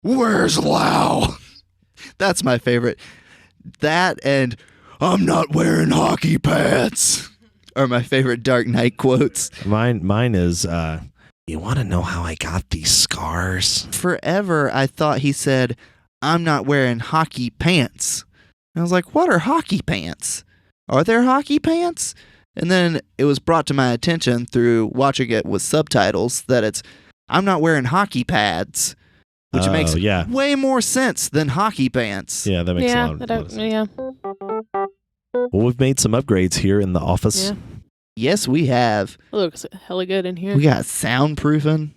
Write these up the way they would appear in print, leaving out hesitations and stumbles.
Where's Lau? That's my favorite. That and I'm not wearing hockey pants are my favorite Dark Knight quotes. Mine is, you want to know how I got these scars? Forever, I thought he said, I'm not wearing hockey pants. And I was like, what are hockey pants? Are there hockey pants? And then it was brought to my attention through watching it with subtitles that it's, I'm not wearing hockey pads, which makes way more sense than hockey pants. Yeah, that makes a lot of sense. Yeah. Well, we've made some upgrades here in the office. Yeah. Yes, we have. It looks hella good in here. We got soundproofing.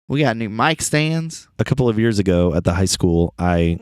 We got new mic stands. A couple of years ago at the high school, my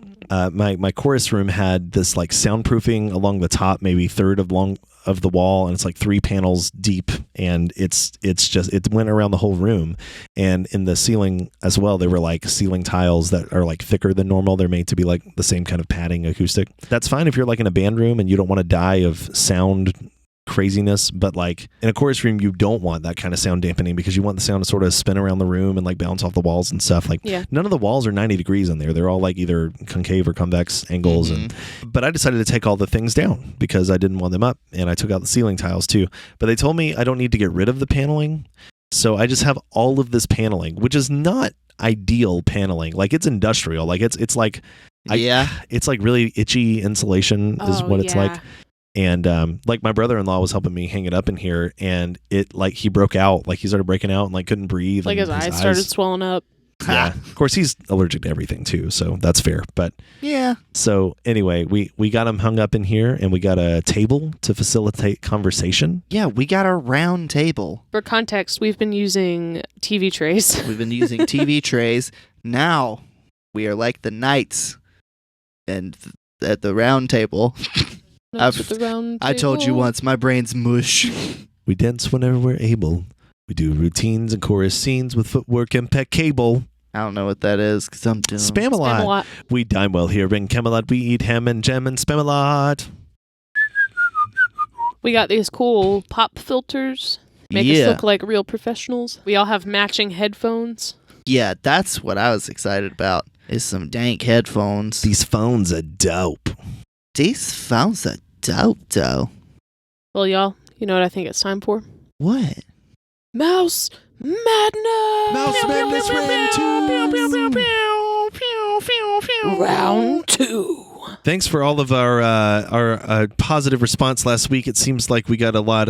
chorus room had this like soundproofing along the top, maybe third of the wall, and it's like 3 panels deep, and it went around the whole room. And in the ceiling as well, there were like ceiling tiles that are like thicker than normal. They're made to be like the same kind of padding acoustic. That's fine if you're like in a band room and you don't want to die of sound craziness, but like in a chorus room you don't want that kind of sound dampening because you want the sound to sort of spin around the room and like bounce off the walls and stuff. Like none of the walls are 90 degrees in there. They're all like either concave or convex angles. But I decided to take all the things down because I didn't want them up, and I took out the ceiling tiles too. But they told me I don't need to get rid of the paneling, so I just have all of this paneling, which is not ideal paneling. Like it's industrial. Like it's like it's like really itchy insulation is what it's like. And like my brother-in-law was helping me hang it up in here, and it like he broke out, like he started breaking out and like couldn't breathe. Like his eyes started swelling up. Yeah, of course he's allergic to everything too, so that's fair. But yeah. So anyway, we got him hung up in here, and we got a table to facilitate conversation. Yeah, we got a round table. For context, we've been using TV trays. We've been using TV trays. Now we are like the knights, and at the round table. I told you once, my brain's mush. We dance whenever we're able. We do routines and chorus scenes with footwork impeccable. I don't know what that is because I'm doing Spamalot. We dine well here in Camelot. We eat ham and jam and Spamalot. We got these cool pop filters. Make us look like real professionals. We all have matching headphones. Yeah, that's what I was excited about, is some dank headphones. These phones are dope. These phones are dope, though. Well, y'all, you know what I think it's time for? What? Mouse Madness! Mouse Madness Round 2. Thanks for all of our positive response last week. It seems like we got a lot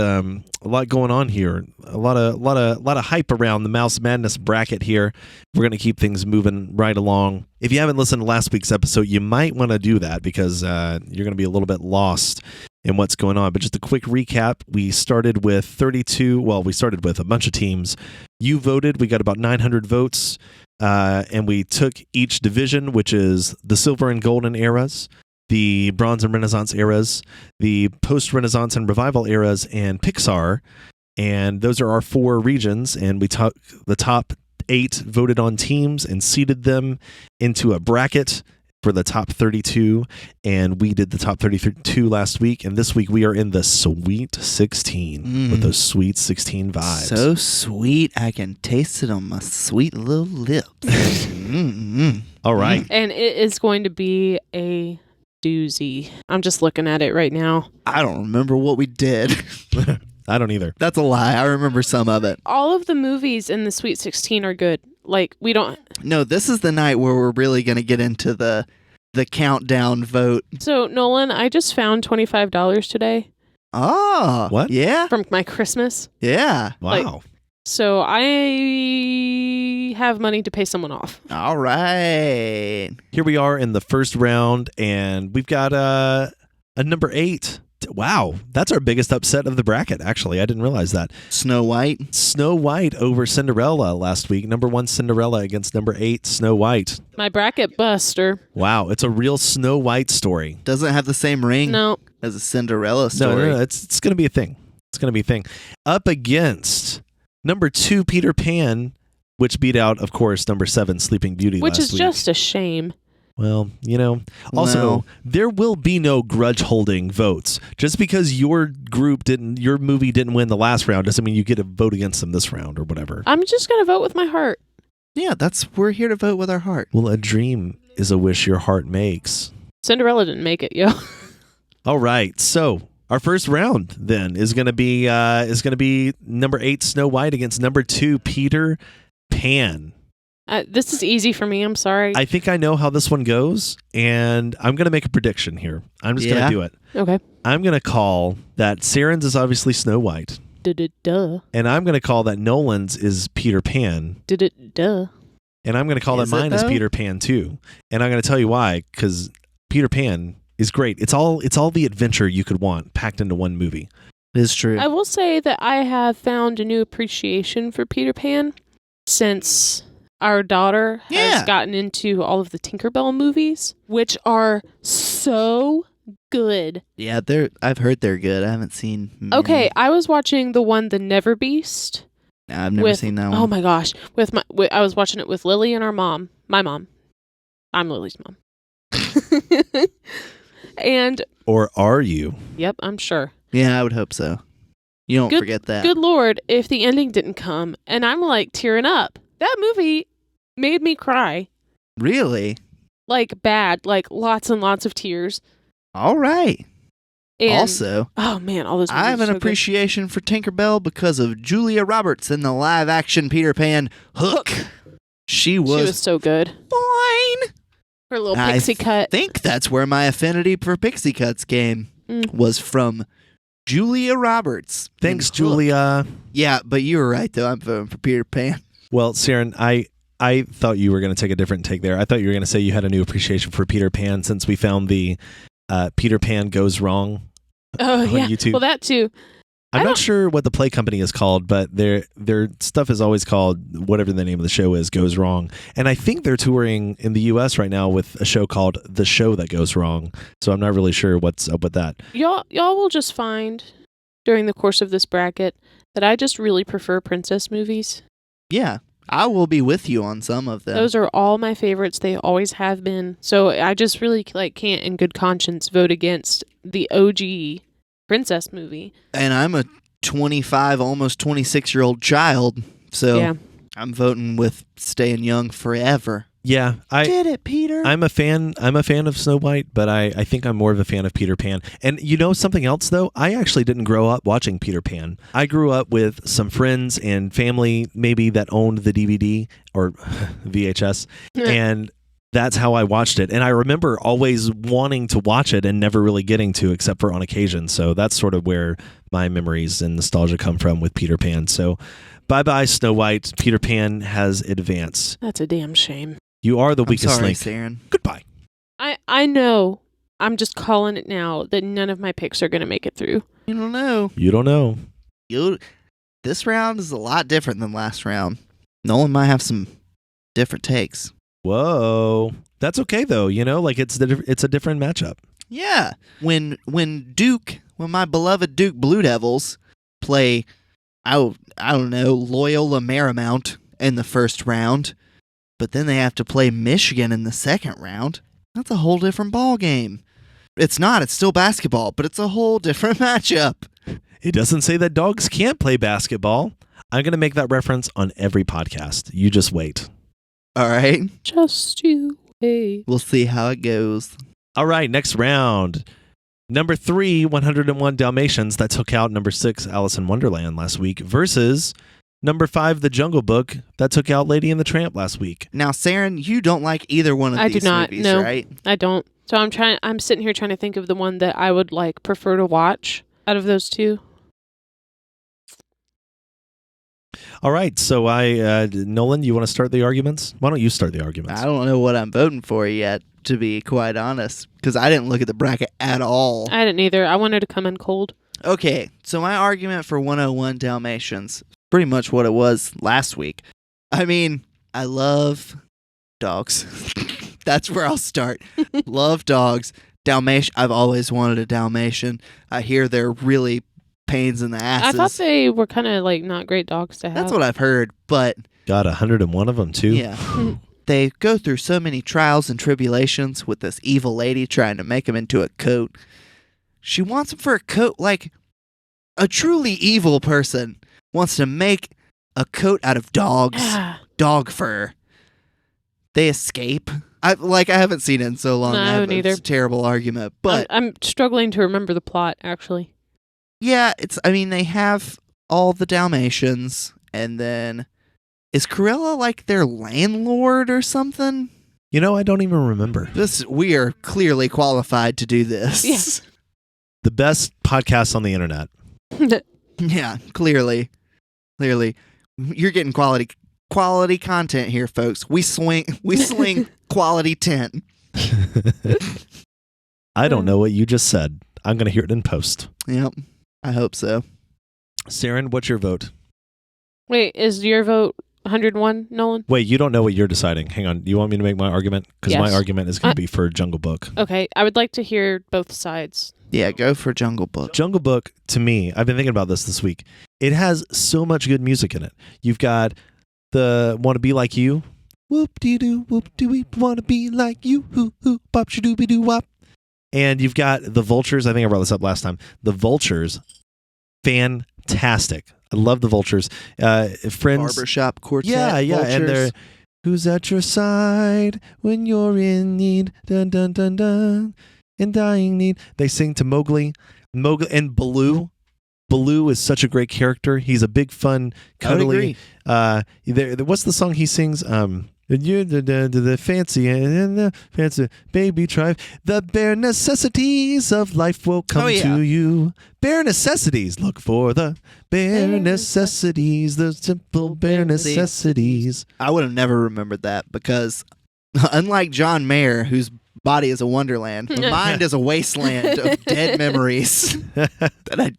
going on here. A lot of hype around the Mouse Madness bracket here. We're going to keep things moving right along. If you haven't listened to last week's episode, you might want to do that because you're going to be a little bit lost in what's going on. But just a quick recap, we started with 32. Well, we started with a bunch of teams. You voted. We got about 900 votes. And we took each division, which is the Silver and Golden eras, the Bronze and Renaissance eras, the Post-Renaissance and Revival eras, and Pixar. And those are our 4 regions. And we took the top 8 voted on teams and seeded them into a bracket for the top 32. And we did the top 32 last week. And this week we are in the Sweet 16 with those Sweet 16 vibes. So sweet, I can taste it on my sweet little lips. All right. And it is going to be a doozy. I'm just looking at it right now. I don't remember what we did. I don't either. That's a lie. I remember some of it. All of the movies in the Sweet 16 are good. Like, we don't... No, this is the night where we're really going to get into the countdown vote. So, Nolan, I just found $25 today. Oh. What? Yeah. From my Christmas. Yeah. Wow. So, I have money to pay someone off. All right. Here we are in the first round, and we've got a number 8. Wow, that's our biggest upset of the bracket, actually. I didn't realize that. Snow White. Snow White over Cinderella last week. Number 1 Cinderella against number 8 Snow White. My bracket buster. Wow, it's a real Snow White story. Doesn't have the same ring as a Cinderella story. No, it's going to be a thing. It's going to be a thing. Up against number 2 Peter Pan, which beat out, of course, number 7 Sleeping Beauty which last is week. just a shame. Well, you know, also, there will be no grudge holding votes. Just because your movie didn't win the last round doesn't mean you get a vote against them this round or whatever. I'm just going to vote with my heart. Yeah, we're here to vote with our heart. Well, a dream is a wish your heart makes. Cinderella didn't make it, yo. All right, so our first round then is going to be number 8 Snow White against number 2 Peter Pan. This is easy for me. I'm sorry. I think I know how this one goes, and I'm going to make a prediction here. I'm just going to do it. Okay. I'm going to call that Saren's is obviously Snow White. Duh. And I'm going to call that Nolan's is Peter Pan. Duh. And I'm going to call that mine is Peter Pan too. And I'm going to tell you why, because Peter Pan is great. It's all the adventure you could want packed into one movie. It is true. I will say that I have found a new appreciation for Peter Pan since our daughter has gotten into all of the Tinkerbell movies, which are so good. Yeah, I've heard they're good. I haven't seen many. Okay, I was watching the Never Beast. Nah, I've never seen that one. Oh my gosh. I was watching it with Lily and our mom. My mom. I'm Lily's mom. And or are you? Yep, I'm sure. Yeah, I would hope so. You don't forget that. Good Lord, if the ending didn't come, and I'm like tearing up. That movie made me cry. Really? Like bad, like lots and lots of tears. All right. And, also, oh man, all those movies I have are an so appreciation for Tinkerbell because of Julia Roberts in the live-action Peter Pan Hook. She was so good. Fine. Her little pixie cut. I think that's where my affinity for pixie cuts came. Was from Julia Roberts. Thanks, Julia. Yeah, but you were right, though. I'm voting for Peter Pan. Well, Saren, I thought you were going to take a different take there. I thought you were going to say you had a new appreciation for Peter Pan since we found the Peter Pan Goes Wrong on YouTube. Well, that too. I'm not sure what the play company is called, but their stuff is always called whatever the name of the show is, Goes Wrong. And I think they're touring in the U.S. right now with a show called The Show That Goes Wrong. So I'm not really sure what's up with that. Y'all will just find during the course of this bracket that I just really prefer princess movies. Yeah, I will be with you on some of them. Those are all my favorites. They always have been. So I just really can't in good conscience vote against the OG princess movie. And I'm a 25, almost 26-year-old child, so I'm voting with staying young forever. Yeah, I did it, Peter. I'm a fan of Snow White, but I think I'm more of a fan of Peter Pan. And you know something else though? I actually didn't grow up watching Peter Pan. I grew up with some friends and family maybe that owned the DVD or VHS, and that's how I watched it. And I remember always wanting to watch it and never really getting to, except for on occasion. So that's sort of where my memories and nostalgia come from with Peter Pan. So bye-bye, Snow White. Peter Pan has advanced. That's a damn shame. You are the weakest link. Saren. Goodbye. I know. I'm just calling it now that none of my picks are going to make it through. You don't know. You don't know. This round is a lot different than last round. Nolan might have some different takes. Whoa. That's okay though, you know, like it's a different matchup. Yeah. When my beloved Duke Blue Devils play I don't know, Loyola Marymount in the first round, but then they have to play Michigan in the second round, that's a whole different ball game. It's still basketball, but it's a whole different matchup. It doesn't say that dogs can't play basketball. I'm going to make that reference on every podcast. You just wait. All right. Just you wait. We'll see how it goes. All right, next round. Number 3, 101 Dalmatians, that took out number 6, Alice in Wonderland last week, versus number 5, The Jungle Book, that took out Lady and the Tramp last week. Now, Saren, you don't like either one of these movies, no, right? I don't. So I'm sitting here trying to think of the one that I would prefer to watch out of those two. All right, so Nolan, you want to start the arguments? Why don't you start the arguments? I don't know what I'm voting for yet, to be quite honest, because I didn't look at the bracket at all. I didn't either. I wanted to come in cold. Okay, so my argument for 101 Dalmatians, pretty much what it was last week. I mean, I love dogs. That's where I'll start. Love dogs. Dalmatian. I've always wanted a Dalmatian. I hear they're really pains in the asses. I thought they were kind of not great dogs to have. That's what I've heard, but got 101 of them too. Yeah. They go through so many trials and tribulations with this evil lady trying to make him into a coat. She wants him for a coat like a truly evil person wants to make a coat out of dog fur. they escape. I haven't seen it in so long. No, I haven't either. It's a terrible argument, but I'm struggling to remember the plot, actually. yeah, they have all the Dalmatians, and then is Cruella like their landlord or something? I don't even remember. We are clearly qualified to do this. Yes. The best podcast on the internet. Yeah, clearly. You're getting quality content here, folks. We sling quality 10. I don't know what you just said. I'm going to hear it in post. Yep. I hope so. Saren, what's your vote? Wait, is your vote 101, Nolan? Wait, you don't know what you're deciding. Hang on. You want me to make my argument? Because my Yes. argument is going to be for Jungle Book. Okay, I would like to hear both sides. Yeah, go for Jungle Book. Jungle Book, to me, I've been thinking about this week. It has so much good music in it. You've got the Wanna Be Like You. Whoop-dee-doo, whoop-dee-wee, wanna be like you. Hoo-hoo, bop-shadoo-be-doo-wop. And you've got the Vultures. I think I brought this up last time. The Vultures, fantastic. I love the Vultures. Friends. Barbershop Quartet. Yeah. Vultures. And they're, who's at your side when you're in need? Dun, dun, dun, dun. In dying need. They sing to Mowgli and Baloo. Baloo is such a great character. He's a big, fun, cuddly. What's the song he sings? You the fancy baby tribe. The bare necessities of life will come to you. Bare necessities. Look for the bare necessities. The simple bare necessities. I would have never remembered that because, unlike John Mayer, whose body is a wonderland, my mind is a wasteland of dead memories that I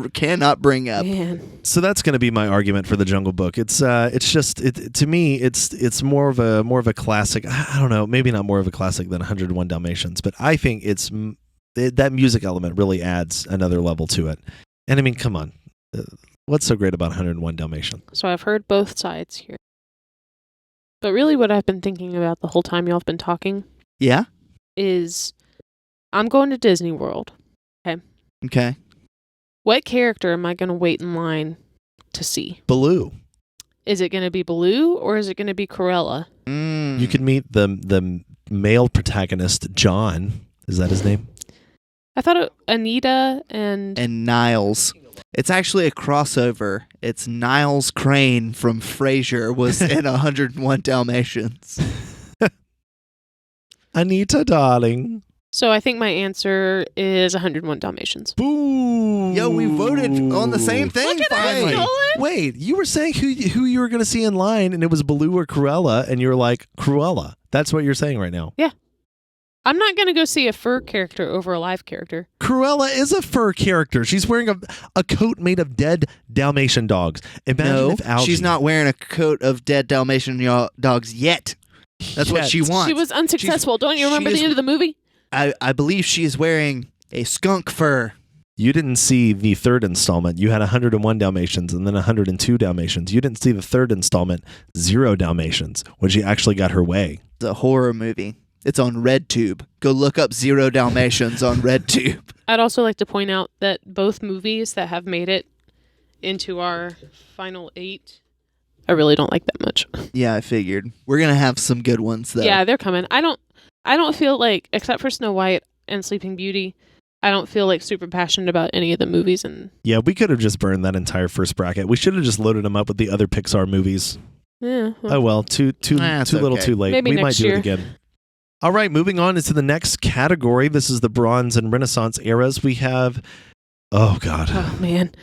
cannot bring up. Man. So that's going to be my argument for the Jungle Book. It's just to me it's more of a classic. I don't know, maybe not more of a classic than 101 Dalmatians, but I think that music element really adds another level to it. And I mean, come on, what's so great about 101 Dalmatians? So I've heard both sides here, but really, what I've been thinking about the whole time y'all have been talking, Yeah. is I'm going to Disney World. Okay. What character am I going to wait in line to see? Baloo. Is it going to be Baloo or is it going to be Cruella? You could meet the male protagonist, John. Is that his name? I thought Anita and Niles. It's actually a crossover. It's Niles Crane from Frasier was in 101 Dalmatians. Anita, darling. So I think my answer is 101 Dalmatians. Boo! Yo, we voted on the same thing Look at us, finally. Nolan. Wait, you were saying who you were going to see in line, and it was Baloo or Cruella, and you were like, Cruella. That's what you're saying right now. Yeah. I'm not going to go see a fur character over a live character. Cruella is a fur character. She's wearing a coat made of dead Dalmatian dogs. Imagine No, if Algie... she's not wearing a coat of dead Dalmatian dogs yet. That's what she wants. She was unsuccessful. Don't you remember the end of the movie? I believe she is wearing a skunk fur. You didn't see the third installment. You had 101 Dalmatians and then 102 Dalmatians. You didn't see the third installment, 0 Dalmatians, when she actually got her way. It's a horror movie. It's on RedTube. Go look up 0 Dalmatians on RedTube. I'd also like to point out that both movies that have made it into our final 8, I really don't like that much. Yeah, I figured. We're going to have some good ones, though. Yeah, they're coming. I don't feel like, except for Snow White and Sleeping Beauty, I don't feel like super passionate about any of the movies. And Yeah, we could have just burned that entire first bracket. We should have just loaded them up with the other Pixar movies. yeah, Oh well, too little, okay. too late. Maybe we next might do year. it again. All right, moving on into the next category. This is the Bronze and Renaissance eras. We have, oh God. oh man.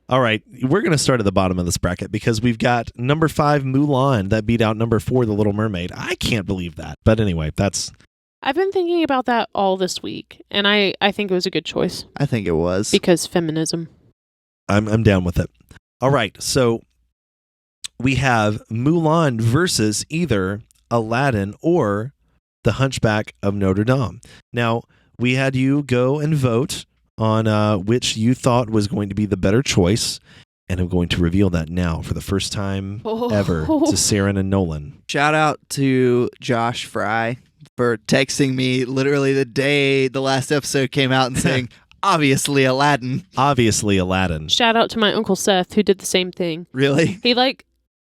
All right, we're going to start at the bottom of this bracket because we've got number 5, Mulan, that beat out number 4, The Little Mermaid. I can't believe that. But anyway, I've been thinking about that all this week, and I think it was a good choice I think it was. because feminism. I'm down with it. All right, so we have Mulan versus either Aladdin or The Hunchback of Notre Dame. Now, we had you go and vote on which you thought was going to be the better choice, and I'm going to reveal that now for the first time ever to Saren and Nolan. Shout out to Josh Fry for texting me literally the day the last episode came out and saying, obviously Aladdin. Obviously, Aladdin. Shout out to my Uncle Seth who did the same thing. Really? He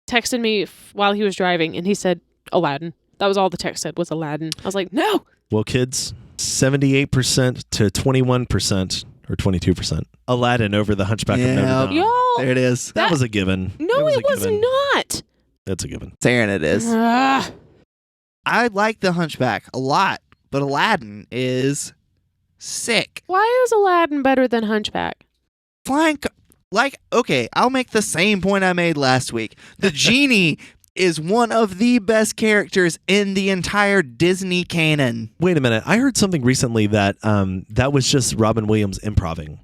texted me while he was driving, and he said Aladdin. That was all the text said was Aladdin. I was like, no. Well, kids, 78% to 21% or 22%. Aladdin over the Hunchback of Notre Dame. Y'all, There it is. That was a given. no, it was given. not. That's a given. There it is. Ah. I like the Hunchback a lot, but Aladdin is sick. Why is Aladdin better than Hunchback? Flying, okay, I'll make the same point I made last week. The genie is one of the best characters in the entire Disney canon. Wait a minute. I heard something recently that that was just Robin Williams improving.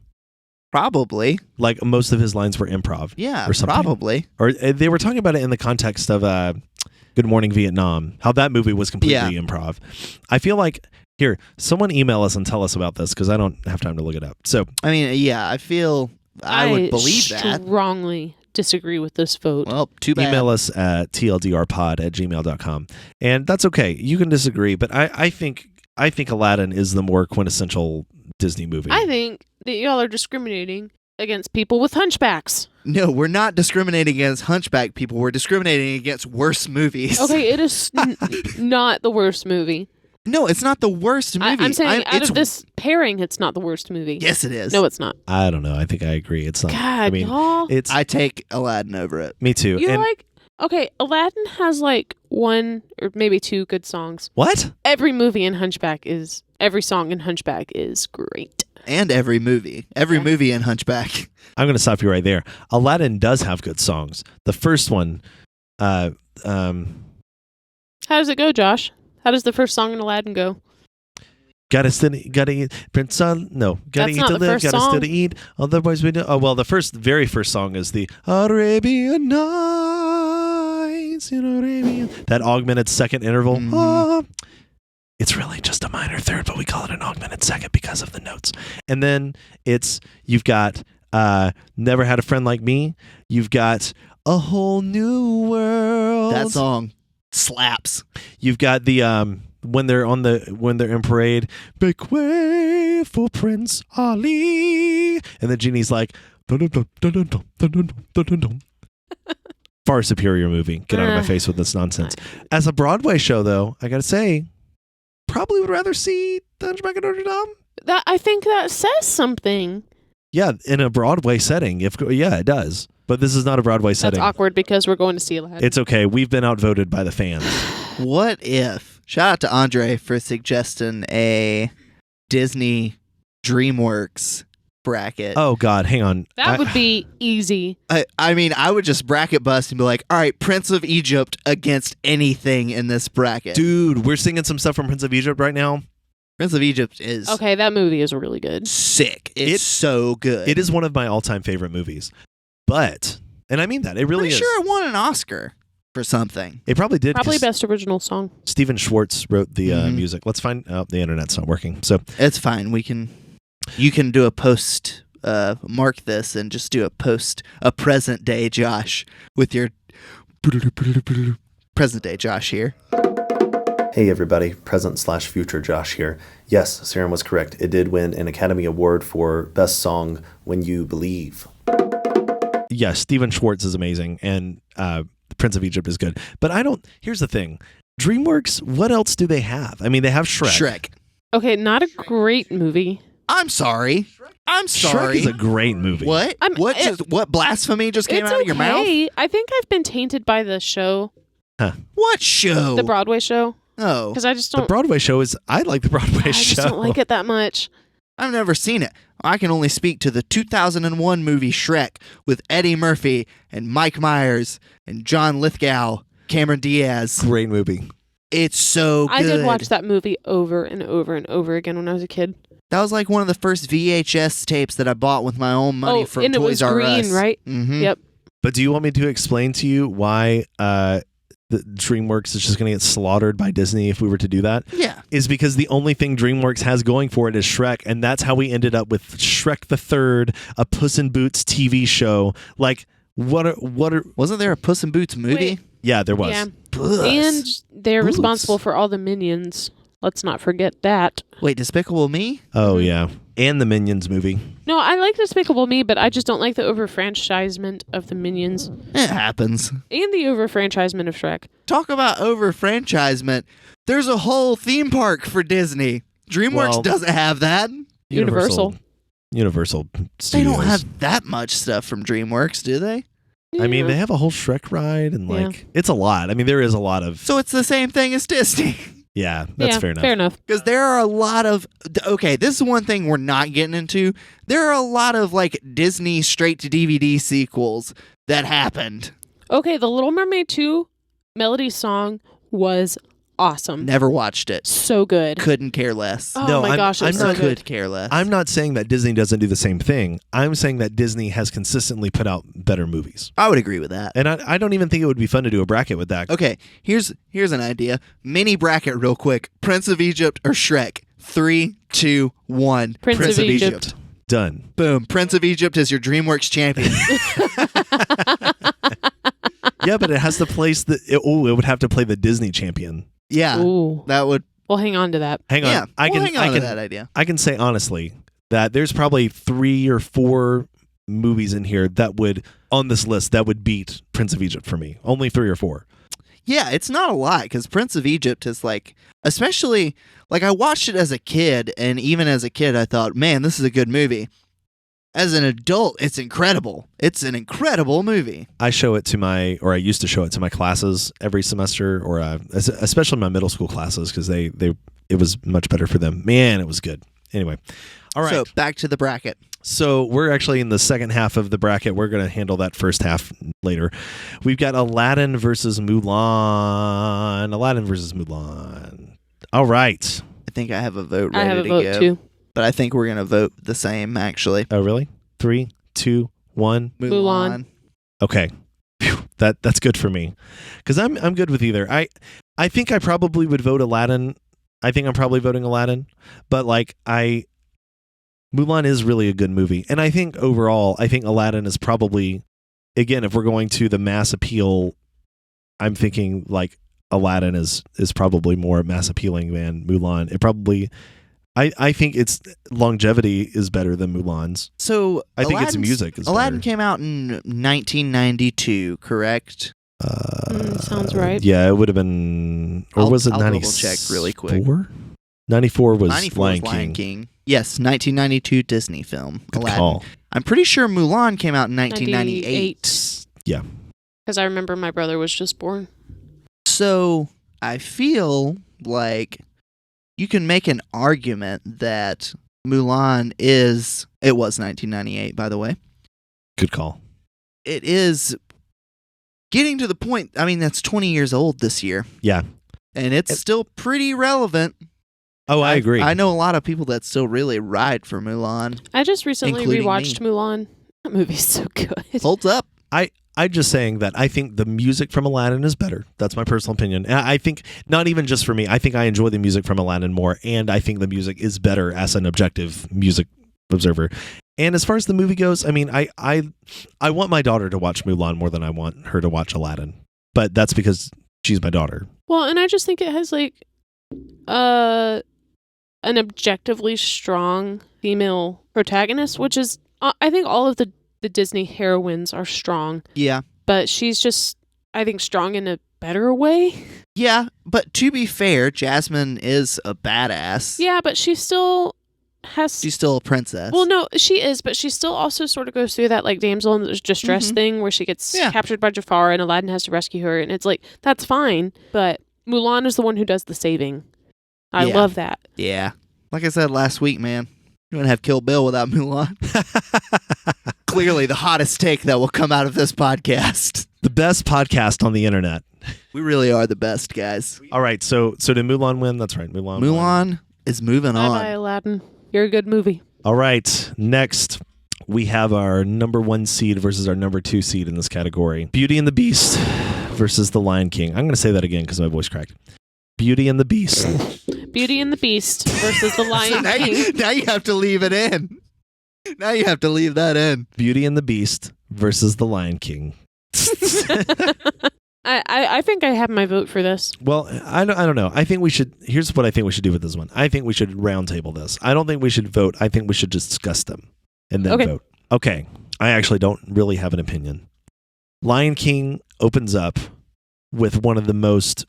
Probably. Like most of his lines were improv. Yeah, or something. probably. Or they were talking about it in the context of Good Morning Vietnam, how that movie was completely improv. I feel like, here, someone email us and tell us about this because I don't have time to look it up. So, I mean, yeah, I feel I would believe that. Strongly disagree with this vote. Well, too bad. email us at tldrpod@gmail.com. And that's okay. You can disagree, but I think Aladdin is the more quintessential Disney movie. I think that y'all are discriminating against people with hunchbacks. No, we're not discriminating against Hunchback people. We're discriminating against worse movies. Okay, it is not the worst movie. No, it's not the worst movie. I'm saying out it's- of this pairing, it's not the worst movie. Yes, it is. No, it's not. I don't know. I think I agree. It's not. God, I mean, y'all. it's. I take Aladdin over it. Me too. You And like, okay, Aladdin has like one or maybe two good songs. what? Every song in Hunchback is great. And every movie. Every Yeah. movie in Hunchback. I'm going to stop you right there. Aladdin does have good songs. The first one, How does it go, Josh? How does the first song in Aladdin go? gotta eat, Prince. No, gotta That's eat not to the live, first gotta song. still to eat. Otherwise, we do. Oh well, the very first song is the Arabian Nights. That augmented second interval. Mhm. Ah. It's really just a minor third, but we call it an augmented second because of the notes. And then you've got Never Had a Friend Like Me. You've got A Whole New World. That song slaps. You've got the when they're in parade, make way for Prince Ali, and the genie's like, dun, dun, dun, dun, dun, dun, dun, dun, dun, dun, dun. Far superior movie. Get out of my face with this nonsense. As a Broadway show, though, I gotta say, probably would rather see The Hunchback of Notre Dame. I think that says something. Yeah, in a Broadway setting. It does. But this is not a Broadway setting. That's awkward because we're going to see Aladdin. It's okay. We've been outvoted by the fans. What if? Shout out to Andre for suggesting a Disney DreamWorks bracket. Oh God, hang on. That would be easy. I mean, I would just bracket bust and be like, all right, Prince of Egypt against anything in this bracket. Dude, we're singing some stuff from Prince of Egypt right now. Prince of Egypt is Okay, that movie is really good. sick. It's so good. It is one of my all-time favorite movies. But, and I mean that, it really Pretty is. sure it won an Oscar for something. It probably did. Probably 'cause best original song. Steven Schwartz wrote the Mhm. music. Let's find out. The internet's not working. So It's fine. You can do a post, mark this and just do a present day Josh with your present day Josh here. Hey everybody, present/future Josh here. Yes, Serum was correct. It did win an Academy Award for Best Song When You Believe. yes, Steven Schwartz is amazing, and Prince of Egypt is good. But here's the thing. DreamWorks, what else do they have? I mean, they have Shrek. Okay, not a great movie. I'm sorry. Shrek is a great movie. What? What blasphemy just came It's out of your mouth? okay. I think I've been tainted by the show, What show? the Broadway show, Oh, because I just The don't. Broadway show I like the Broadway I show. just don't like it that much. I've never seen it. I can only speak to the 2001 movie Shrek with Eddie Murphy and Mike Myers and John Lithgow, Cameron Diaz. Great movie. It's so good. I did watch that movie over and over and over again when I was a kid. That was like one of the first VHS tapes that I bought with my own money from and it Toys was R green, Us. right? Mm-hmm. Yep. But do you want me to explain to you why the DreamWorks is just going to get slaughtered by Disney if we were to do that? Yeah. Is because the only thing DreamWorks has going for it is Shrek, and that's how we ended up with Shrek the Third, a Puss in Boots TV show. Like, what are? Wasn't there a Puss in Boots movie? Wait. Yeah, there was. Yeah. Puss. And they're Boots. responsible for all the minions. Let's not forget that. Wait, Despicable Me? Oh yeah. And the Minions movie. No, I like Despicable Me, but I just don't like the over-franchisement of the Minions. It happens. And the over-franchisement of Shrek. Talk about over-franchisement. There's a whole theme park for Disney. DreamWorks doesn't have that. Universal Studios. They don't have that much stuff from DreamWorks, do they? I mean, Yeah. they have a whole Shrek ride, and it's a lot. I mean, there is a lot of. So it's the same thing as Disney. Yeah, that's fair enough. Fair enough. Because there are a lot of. Okay, this is one thing we're not getting into. There are a lot of like Disney straight to DVD sequels that happened. Okay, The Little Mermaid 2 melody song was awesome. Never watched it. So good. Couldn't care less. Oh No, my gosh, I'm it's so not- good. Could care less. I'm not saying that Disney doesn't do the same thing. I'm saying that Disney has consistently put out better movies. I would agree with that. And I don't even think it would be fun to do a bracket with that. Okay, here's an idea. Mini bracket real quick. Prince of Egypt or Shrek? 3, 2, 1. Prince of Egypt. Done. Boom. Prince of Egypt is your DreamWorks champion. Yeah, but it has to place it would have to play the Disney champion. Yeah. Ooh. That would. We'll hang on to that. Hang on. Yeah. Hang on to that idea. I can say honestly that there's probably 3 or 4 movies in here that would on this list that would beat Prince of Egypt for me. Only 3 or 4. Yeah, it's not a lot because Prince of Egypt is like, especially, like I watched it as a kid, and even as a kid, I thought, man, this is a good movie. As an adult, it's incredible. It's an incredible movie. I used to show it to my classes every semester, or especially my middle school classes, because it was much better for them. Man, it was good. Anyway, all right. So back to the bracket. So we're actually in the second half of the bracket. We're going to handle that first half later. We've got Aladdin versus Mulan. Aladdin versus Mulan. All right. I think I have a vote I ready have a to vote go. too. But I think we're going to vote the same, actually. Oh, really? 3, 2, 1. Mulan. Okay. Phew, that's good for me. Because I'm good with either. I think I probably would vote Aladdin. I think I'm probably voting Aladdin. But Mulan is really a good movie. And I think overall, Aladdin is probably, again, if we're going to the mass appeal, I'm thinking like Aladdin is probably more mass appealing than Mulan. It probably, I think its longevity is better than Mulan's. So I think its Aladdin's- music is Aladdin better. came out in 1992, correct? Sounds right. Yeah, it would have been, or was it I'll 94? double check really quick. 94 was 94 Lion was King. Lion King. Yes, 1992 Disney film. Good Aladdin. call. I'm pretty sure Mulan came out in 1998. Yeah. Because I remember my brother was just born. So I feel like you can make an argument that Mulan is. It was 1998, by the way. Good call. It is getting to the point. I mean, that's 20 years old this year. Yeah. And it's still pretty relevant. Oh, I agree. I know a lot of people that still really ride for Mulan. I just recently Including rewatched me. Mulan. That movie's so good. Holds up. I'm just saying that I think the music from Aladdin is better. That's my personal opinion. And I think not even just for me. I think I enjoy the music from Aladdin more, and I think the music is better as an objective music observer. And as far as the movie goes, I mean, I want my daughter to watch Mulan more than I want her to watch Aladdin. But that's because she's my daughter. Well, and I just think it has like an objectively strong female protagonist, which is I think all of the Disney heroines are strong, Yeah. but she's just I think strong in a better way. Yeah, but to be fair, Jasmine is a badass. Yeah, but she still has She's still a princess. Well, no, she is, but she still also sort of goes through that like damsel in distress Mhm. thing where she gets Yeah. captured by Jafar and Aladdin has to rescue her, and it's like that's fine, but Mulan is the one who does the saving. I Yeah. love that. Yeah. Like I said last week, man, you wouldn't have Kill Bill without Mulan. Clearly the hottest take that will come out of this podcast. The best podcast on the internet. We really are the best, guys. All right, so did Mulan win? That's right, Mulan. won. Mulan is moving Bye bye, on. Aladdin. You're a good movie. All right, next we have our number 1 seed versus our number 2 seed in this category. Beauty and the Beast versus The Lion King. I'm going to say that again because my voice cracked. Beauty and the Beast. Beauty and the Beast versus the So Lion now, King. now you have to leave it in. Now you have to leave that in. Beauty and the Beast versus The Lion King. I think I have my vote for this. Well, I don't know. I think we should. Here's what I think we should do with this one. I think we should roundtable this. I don't think we should vote. I think we should just discuss them and then vote. Okay. I actually don't really have an opinion. Lion King opens up with one of the most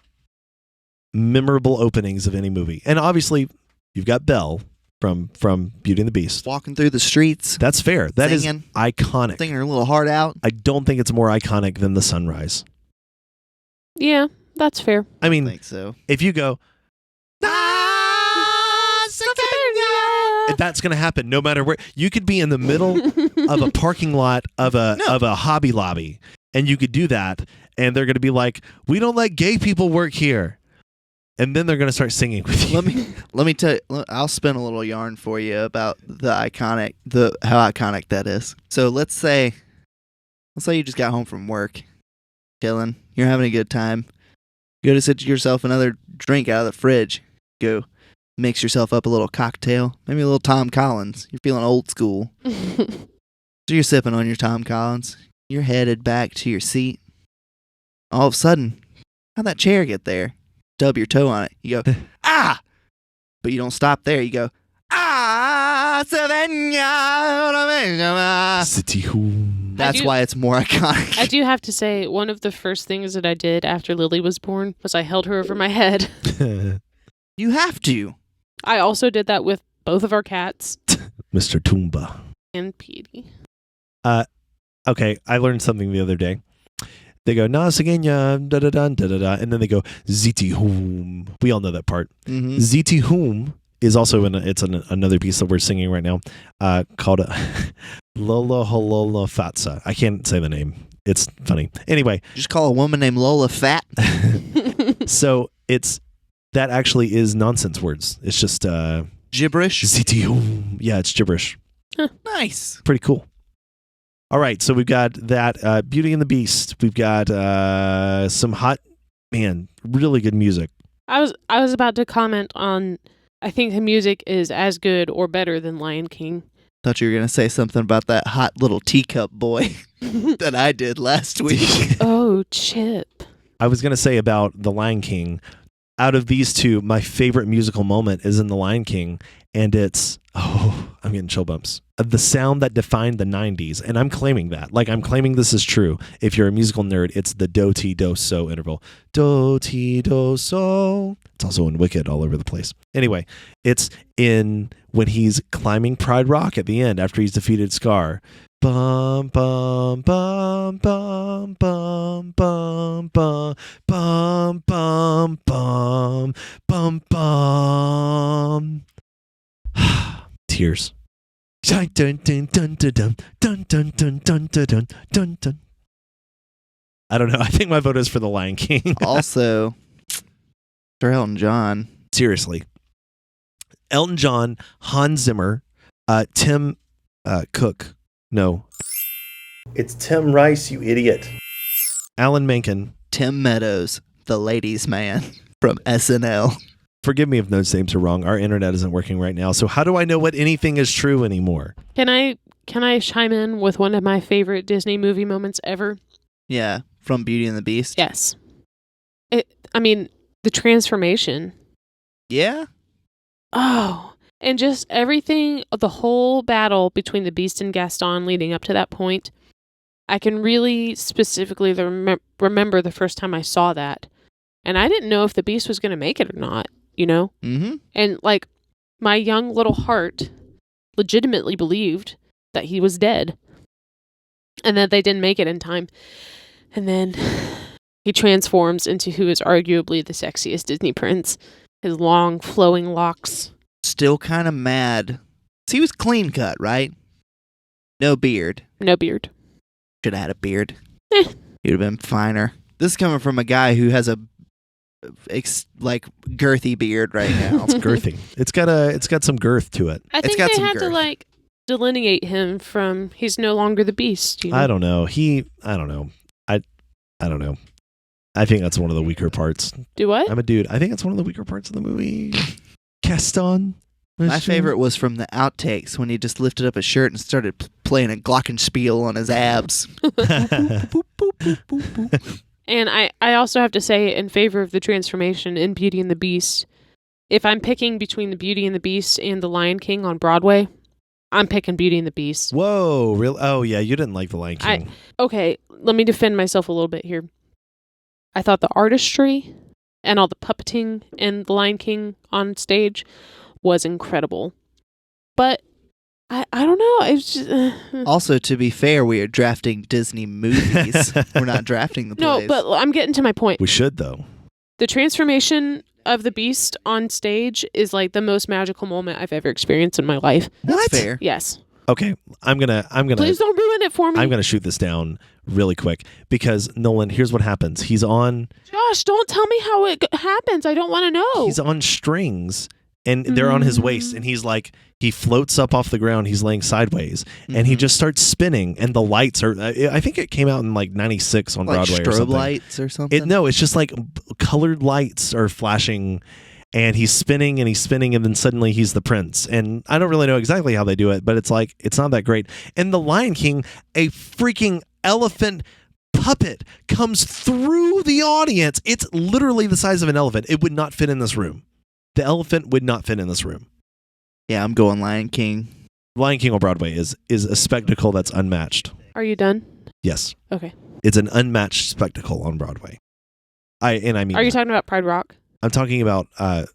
memorable openings of any movie, and obviously you've got Belle from Beauty and the Beast walking through the streets. That's fair. That singing, is iconic. Singing her little heart out. I don't think it's more iconic than the sunrise. Yeah, that's fair. I mean, I think so. if you go, that's going to happen no matter where. You could be in the middle of a parking lot of a Hobby Lobby, and you could do that, and they're going to be like, "We don't let gay people work here," and then they're going to start singing with you. Let me tell you. I'll spin a little yarn for you about how iconic that is. So let's say you just got home from work, chilling. You're having a good time. Go to sit yourself another drink out of the fridge. Go mix yourself up a little cocktail, maybe a little Tom Collins. You're feeling old school. So you're sipping on your Tom Collins. You're headed back to your seat. All of a sudden, how'd that chair get there? Stub your toe on it. You go, ah! But you don't stop there. You go, ah! City Home. That's why it's more iconic. I do have to say, one of the first things that I did after Lily was born was I held her over my head. You have to. I also did that with both of our cats. Mr. Toomba. And Petey. Okay, I learned something the other day. They go, Nasagenya, da da da da da da, and then they go, Ziti Hum. We all know that part. Mm-hmm. Ziti Hum is also another piece that we're singing right now called Lola Holola Fatsa. I can't say the name. It's funny. Anyway. Just call a woman named Lola fat. So that actually is nonsense words. It's just gibberish. Ziti Hum. Yeah, it's gibberish. Nice. Pretty cool. All right, so we've got that Beauty and the Beast. We've got some really good music. I was about to comment on. I think the music is as good or better than Lion King. Thought you were gonna say something about that hot little teacup boy that I did last week. Oh, Chip. I was gonna say about the Lion King. Out of these two, my favorite musical moment is in the Lion King, and it's I'm getting chill bumps. The sound that defined the 90s, and I'm claiming that. Like, I'm claiming this is true. If you're a musical nerd, it's the do, ti, do, so interval. Do, ti, do, so. It's also in Wicked all over the place. Anyway, it's in when he's climbing Pride Rock at the end after he's defeated Scar. Bum, bum, bum, bum, bum, bum, bum, bum, bum, bum, bum, bum. Tears. Dun, dun, dun, dun, dun, dun, dun, dun, dun, dun, dun, dun. I don't know. I think my vote is for the Lion King. Also, for Elton John. Seriously. Elton John, Hans Zimmer, Tim Cook. No. It's Tim Rice, you idiot. Alan Menken. Tim Meadows, the ladies' man from SNL. Forgive me if those names are wrong. Our internet isn't working right now. So how do I know what anything is true anymore? Can I chime in with one of my favorite Disney movie moments ever? Yeah, from Beauty and the Beast. Yes. The transformation. Yeah? Oh, and just everything, the whole battle between the Beast and Gaston leading up to that point. I can really specifically remember the first time I saw that. And I didn't know if the Beast was going to make it or not, you know? Mm-hmm. And, like, my young little heart legitimately believed that he was dead. And that they didn't make it in time. And then he transforms into who is arguably the sexiest Disney prince. His long, flowing locks. Still kind of mad. He was clean cut, right? No beard. No beard. Should have had a beard. He would have been finer. This is coming from a guy who has a girthy beard right now. It's girthy. It's got some girth to it. I think they had to delineate him from he's no longer the Beast. You know? I don't know. I don't know. I don't know. I think that's one of the weaker parts. Do what? I'm a dude. I think it's one of the weaker parts of the movie. Gaston. My favorite was from the outtakes when he just lifted up his shirt and started playing a glockenspiel on his abs. Boop, boop, boop, boop, boop. And I also have to say, in favor of the transformation in Beauty and the Beast, if I'm picking between the Beauty and the Beast and the Lion King on Broadway, I'm picking Beauty and the Beast. Whoa, real? Oh yeah, you didn't like the Lion King. Okay, let me defend myself a little bit here. I thought the artistry and all the puppeting in the Lion King on stage was incredible. But I don't know. It's just, Also, to be fair, we are drafting Disney movies. We're not drafting the plays. no, but I'm getting to my point. We should though. The transformation of the Beast on stage is like the most magical moment I've ever experienced in my life. That's What? fair. Yes. Okay, I'm gonna. Please don't ruin it for me. I'm gonna shoot this down really quick because Nolan. Here's what happens. He's on. Josh, don't tell me how it happens. I don't want to know. He's on strings. And they're on his waist, and he's like, he floats up off the ground. He's laying sideways, and he just starts spinning. And the lights are, I think it came out in like '96 on Like Broadway or strobe something. lights or something? No, it's just like colored lights are flashing, and he's spinning, and then suddenly he's the prince. And I don't really know exactly how they do it, but it's like, it's not that great. And the Lion King, a freaking elephant puppet comes through the audience. It's literally the size of an elephant. It would not fit in this room. The elephant would not fit in this room. Yeah, I'm going Lion King. Lion King on Broadway is a spectacle that's unmatched. Are you done? Yes. Okay. It's an unmatched spectacle on Broadway. I mean, Are you talking about Pride Rock? I'm talking about The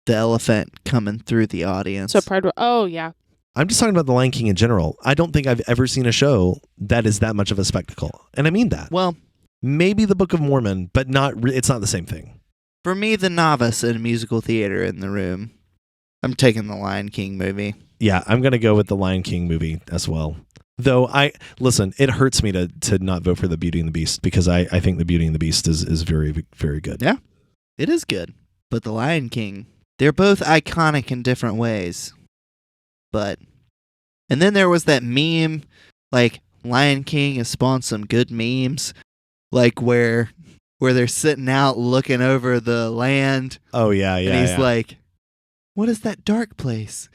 elephant coming through the audience. So Pride Rock. Oh, yeah. I'm just talking about the Lion King in general. I don't think I've ever seen a show that is that much of a spectacle. And I mean that. Well, Maybe the Book of Mormon, but it's not the same thing. for me, the novice in musical theater in the room, I'm taking the Lion King movie. Yeah, I'm going to go with the Lion King movie as well. Though listen, it hurts me to not vote for the Beauty and the Beast because I think the Beauty and the Beast is very, very good. Yeah, it is good. But the Lion King, they're both iconic in different ways. And then there was that meme, like Lion King has spawned some good memes, like where they're sitting out looking over the land. Oh yeah, yeah. And he's like, what is that dark place?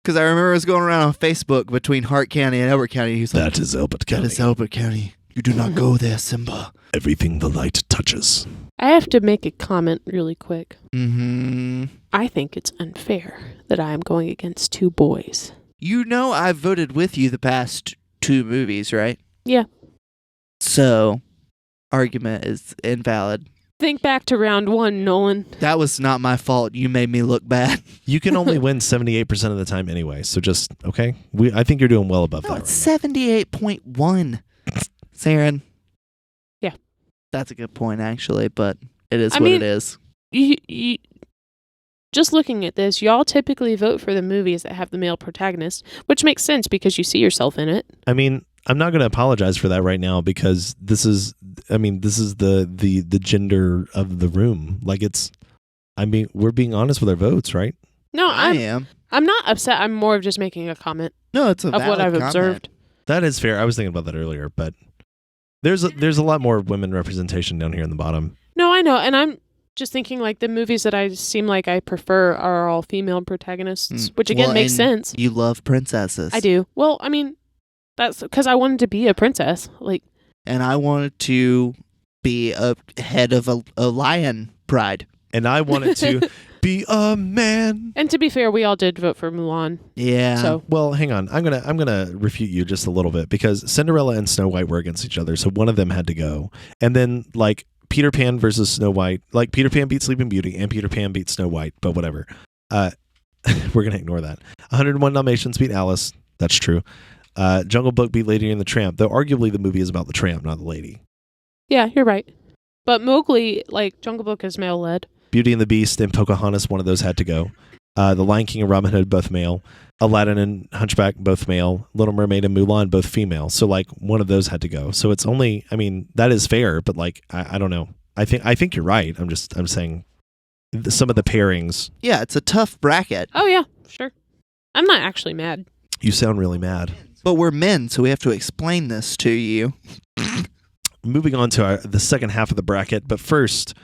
Because I remember it was going around on Facebook between Hart County and Albert County. He's like, that is Albert County. that is Albert County. You do not go there, Simba. Everything the light touches. I have to make a comment really quick. Mm-hmm. I think it's unfair that I am going against two boys. You know I've voted with you the past two movies, right? Yeah. So, argument is invalid. Think back to round one, Nolan. That was not my fault. You made me look bad. You can only win 78% of the time anyway. So just okay. I think you're doing well above No, that. it's Right 78.1. Saren. Yeah. That's a good point, actually, but it is I what mean- it is. You just looking at this, y'all typically vote for the movies that have the male protagonist, which makes sense because you see yourself in it. I mean, I'm not going to apologize for that right now because this is the gender of the room. Like we're being honest with our votes, right? No, I am. I'm not upset. I'm more of just making a comment No, it's a of what valid I've comment. observed. That is fair. I was thinking about that earlier, but there's a lot more women representation down here in the bottom. No, I know, and I'm just thinking like the movies that I seem like I prefer are all female protagonists, which again Well, makes and sense. You love princesses. I do. Well, I mean, that's because I wanted to be a princess. Like, And I wanted to be a head of a lion pride. And I wanted to be a man. and to be fair, we all did vote for Mulan. Yeah. So Well, hang on. I'm gonna refute you just a little bit because Cinderella and Snow White were against each other, so one of them had to go. And then like Peter Pan versus Snow White, like Peter Pan beat Sleeping Beauty and Peter Pan beat Snow White, but whatever. We're gonna ignore that. 101 Dalmatians beat Alice. That's true. Jungle Book beat Lady and the Tramp, though arguably the movie is about the tramp, not the lady. yeah, you're right. But Mowgli, like Jungle Book, is male led. Beauty and the Beast and Pocahontas, one of those had to go. The Lion King and Robin Hood, both male. Aladdin and Hunchback, both male. Little Mermaid and Mulan, both female. So like one of those had to go. So it's only, I mean, that is fair, but like I don't know. I think you're right. I'm saying some of the pairings. Yeah, it's a tough bracket. Oh yeah, sure. I'm not actually mad. You sound really mad. But we're men, so we have to explain this to you. Moving on to the second half of the bracket, but first,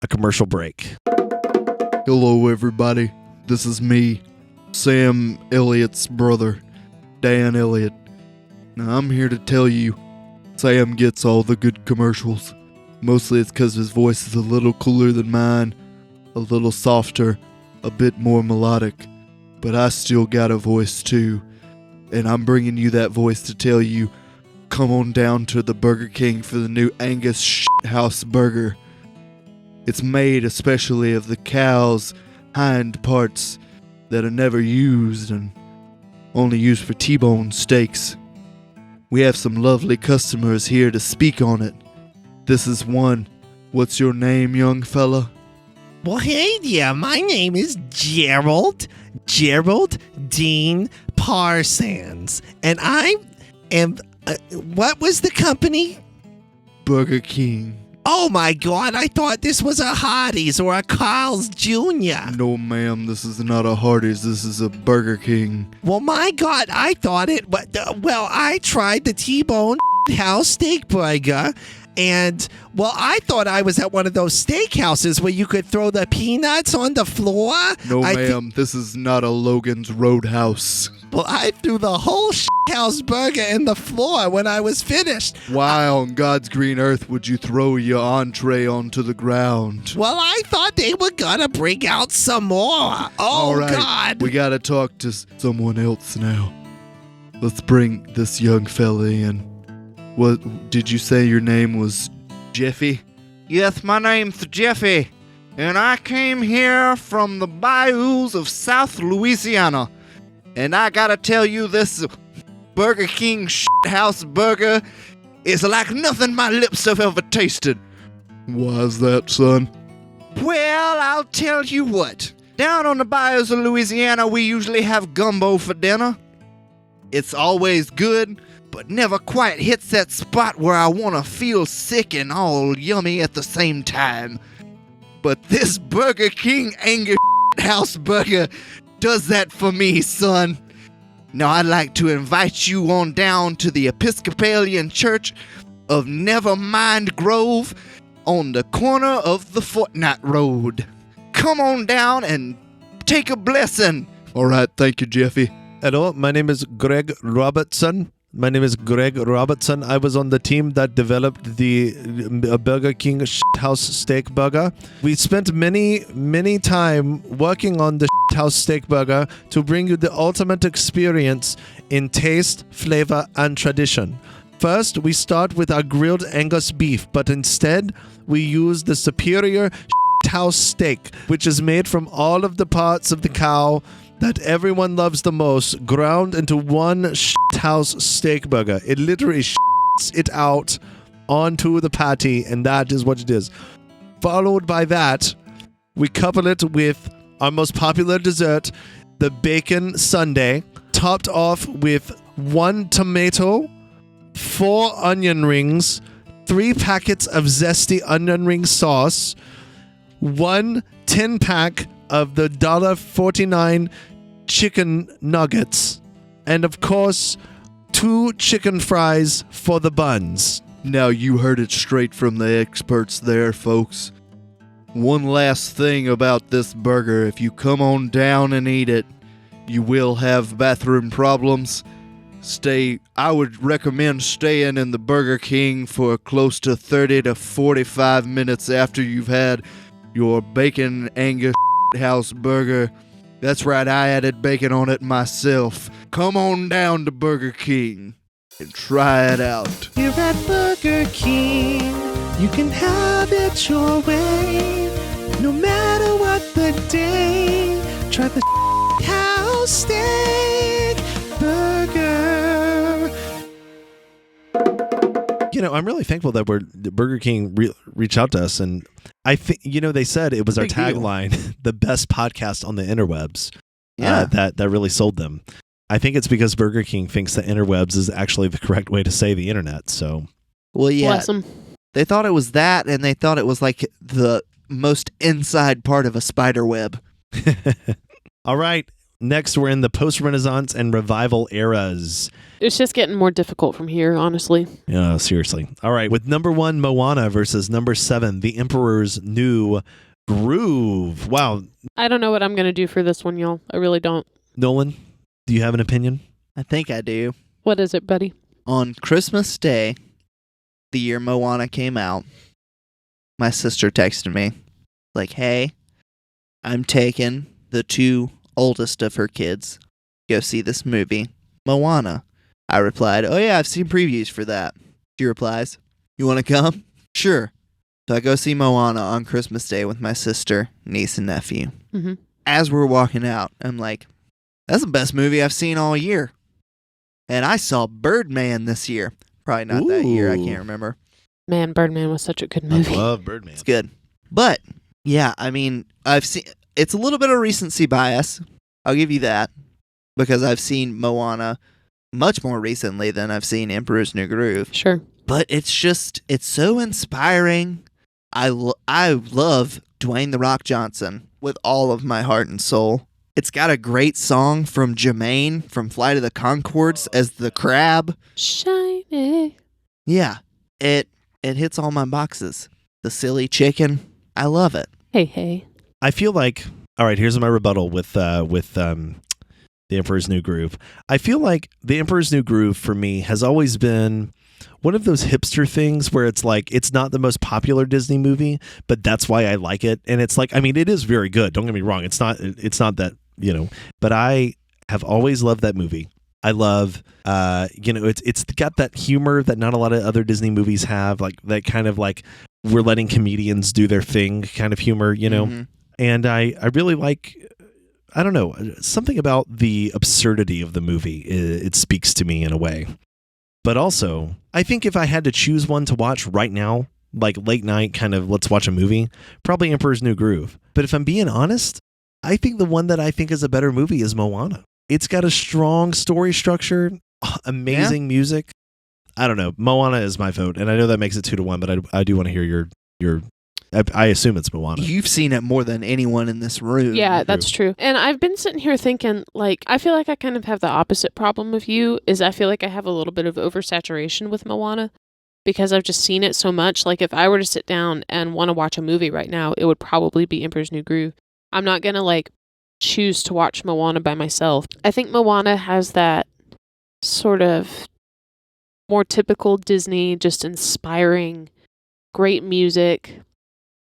a commercial break. Hello, everybody. This is me, Sam Elliott's brother, Dan Elliott. Now, I'm here to tell you, Sam gets all the good commercials. Mostly it's because his voice is a little cooler than mine, a little softer, a bit more melodic. But I still got a voice too, and I'm bringing you that voice to tell you, come on down to the Burger King for the new Angus Shithouse Burger. It's made especially of the cow's hind parts that are never used and only used for T-bone steaks. We have some lovely customers here to speak on it. This is one. What's your name, young fella? Well, hey there, my name is Gerald Dean Parsons, and I am, what was the company? Burger King. Oh my God, I thought this was a Hardee's or a Carl's Jr. No, ma'am, this is not a Hardee's, this is a Burger King. Well, my God, I thought it, well, I tried the T-Bone House Steak Burger, and, well, I thought I was at one of those steakhouses where you could throw the peanuts on the floor. No, ma'am, this is not a Logan's Roadhouse. Well, I threw the whole house burger in the floor when I was finished. Why on God's green earth would you throw your entree onto the ground? Well, I thought they were gonna bring out some more. Oh, all right, God. We gotta talk to someone else now. Let's bring this young fella in. What, did you say your name was Jeffy? Yes, my name's Jeffy, and I came here from the bayous of South Louisiana. And I gotta tell you, this Burger King House Burger is like nothing my lips have ever tasted. Why's that, son? Well, I'll tell you what. Down on the bayous of Louisiana, we usually have gumbo for dinner. It's always good, but never quite hits that spot where I want to feel sick and all yummy at the same time. But this Burger King Angus House Burger does that for me, son. Now I'd like to invite you on down to the Episcopalian Church of Nevermind Grove on the corner of the Fortnite Road. Come on down and take a blessing. All right, thank you, Jeffy. Hello, my name is Greg Robertson. I was on the team that developed the Burger King House Steak Burger. We spent many time working on the House Steak Burger to bring you the ultimate experience in taste, flavor, and tradition. First, we start with our grilled Angus beef, but instead, we use the superior house steak, which is made from all of the parts of the cow that everyone loves the most, ground into one house steak burger. It literally it out onto the patty, and that is what it is. Followed by that, we couple it with our most popular dessert, the bacon sundae, topped off with 1 tomato, 4 onion rings, 3 packets of zesty onion ring sauce, 1 10-pack of the $1.49 chicken nuggets, and of course 2 chicken fries for the buns. Now you heard it straight from the experts there, folks. One last thing about this burger: if you come on down and eat it, you will have bathroom problems. I would recommend staying in the Burger King for close to 30 to 45 minutes after you've had your bacon Angus House Burger. That's right, I added bacon on it myself. Come on down to Burger King and try it out. Here at Burger King, you can have it your way, no matter what the day. Try the house steak burger. You know, I'm really thankful that Burger King reached out to us, and I think, they said it was our tagline, the best podcast on the interwebs. Yeah, that really sold them. I think it's because Burger King thinks the interwebs is actually the correct way to say the internet. So, well, yeah, bless them. They thought it was that, and they thought it was like the most inside part of a spider web. All right. Next, we're in the post-Renaissance and revival eras. It's just getting more difficult from here, honestly. Yeah, seriously. All right, with number 1, Moana versus number 7, The Emperor's New Groove. Wow. I don't know what I'm going to do for this one, y'all. I really don't. Nolan, do you have an opinion? I think I do. What is it, buddy? On Christmas Day, the year Moana came out, my sister texted me, like, hey, I'm taking the 2 oldest of her kids go see this movie, Moana. I replied, oh yeah, I've seen previews for that. She replies, you want to come? Sure. So I go see Moana on Christmas Day with my sister, niece, and nephew. Mm-hmm. As we're walking out, I'm like, that's the best movie I've seen all year. And I saw Birdman this year. Probably not that year, I can't remember. Man, Birdman was such a good movie. I love Birdman. It's good. But, yeah, I mean, I've seen, it's a little bit of recency bias. I'll give you that. Because I've seen Moana much more recently than I've seen Emperor's New Groove. Sure. But it's so inspiring. I love Dwayne The Rock Johnson with all of my heart and soul. It's got a great song from Jermaine from Flight of the Conchords as the crab. Shiny. Yeah, it hits all my boxes. The silly chicken, I love it. Hey. I feel like, all right, here's my rebuttal with The Emperor's New Groove. I feel like The Emperor's New Groove for me has always been one of those hipster things where it's like, it's not the most popular Disney movie, but that's why I like it. And it's like, I mean, it is very good. Don't get me wrong. It's not that, but I have always loved that movie. I love, it's got that humor that not a lot of other Disney movies have, like that kind of like, we're letting comedians do their thing kind of humor, Mm-hmm. And I really like, I don't know, something about the absurdity of the movie. It speaks to me in a way. But also, I think if I had to choose one to watch right now, like late night kind of let's watch a movie, probably Emperor's New Groove. But if I'm being honest, I think the one that I think is a better movie is Moana. It's got a strong story structure, amazing music. I don't know. Moana is my vote, and I know that makes it 2-1, but I do want to hear your. I assume it's Moana. You've seen it more than anyone in this room. Yeah, that's true. And I've been sitting here thinking, like, I feel like I kind of have the opposite problem with you, is I feel like I have a little bit of oversaturation with Moana because I've just seen it so much. Like, if I were to sit down and want to watch a movie right now, it would probably be Emperor's New Groove. I'm not going to, like, choose to watch Moana by myself. I think Moana has that sort of more typical Disney, just inspiring, great music,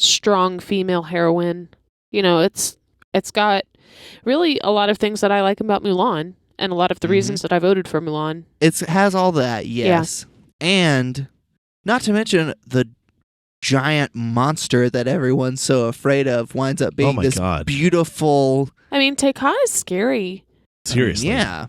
strong female heroine. It's got really a lot of things that I like about Mulan, and a lot of the reasons that I voted for Mulan. It has all that, yes. Yeah. And not to mention the giant monster that everyone's so afraid of winds up being this beautiful. I mean, Te-Kā is scary. Seriously. Yeah.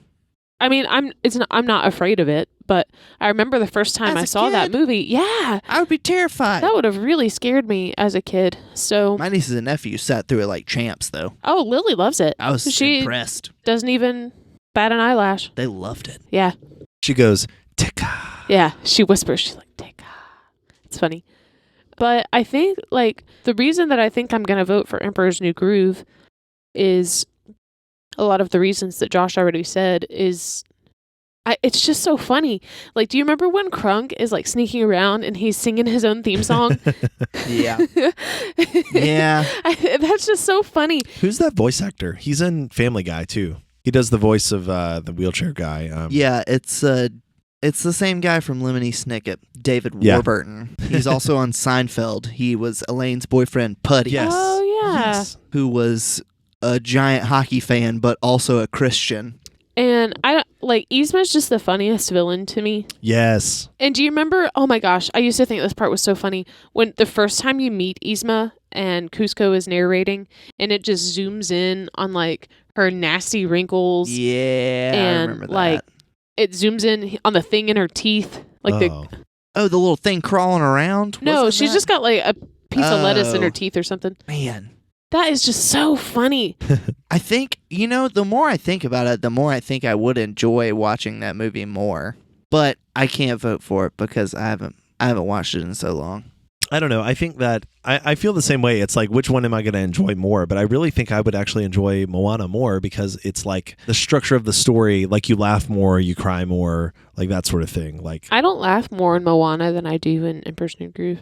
I mean, I'm not afraid of it, but I remember the first time I saw that movie. Yeah. I would be terrified. That would have really scared me as a kid. So my nieces and nephews sat through it like champs, though. Oh, Lily loves it. I was impressed. Doesn't even bat an eyelash. They loved it. Yeah. She goes, Te-Kā. Yeah. She whispers. She's like, Te-Kā. It's funny. But I think, like, the reason that I think I'm going to vote for Emperor's New Groove is a lot of the reasons that Josh already said is it's just so funny. Like, do you remember when Krunk is like sneaking around and he's singing his own theme song? Yeah. Yeah. That's just so funny. Who's that voice actor? He's in Family Guy too. He does the voice of the wheelchair guy. Yeah, it's the same guy from Lemony Snicket, David Warburton. He's also on Seinfeld. He was Elaine's boyfriend, Putty. Yes. Oh, yeah. Yes. Who was a giant hockey fan, but also a Christian. And Yzma's just the funniest villain to me. Yes. And do you remember, oh my gosh, I used to think this part was so funny, when the first time you meet Yzma and Kuzco is narrating, and it just zooms in on, like, her nasty wrinkles. Yeah, and, I remember that. Like, it zooms in on the thing in her teeth. Like the little thing crawling around? No, she's just got, like, a piece of lettuce in her teeth or something. Man. That is just so funny. I think, the more I think about it, the more I think I would enjoy watching that movie more. But I can't vote for it because I haven't watched it in so long. I don't know. I think that I feel the same way. It's like, which one am I going to enjoy more? But I really think I would actually enjoy Moana more because it's like the structure of the story, like you laugh more, you cry more, like that sort of thing. Like I don't laugh more in Moana than I do in Emperor's New Groove.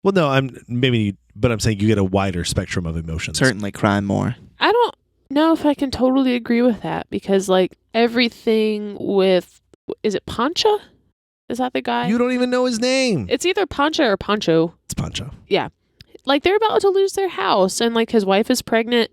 Well, no, I'm saying you get a wider spectrum of emotions. Certainly cry more. I don't know if I can totally agree with that because, like, everything with, is it Pancha? Is that the guy? You don't even know his name. It's either Pancha or Pancho. It's Pancho. Yeah. like they're about to lose their house, and like his wife is pregnant,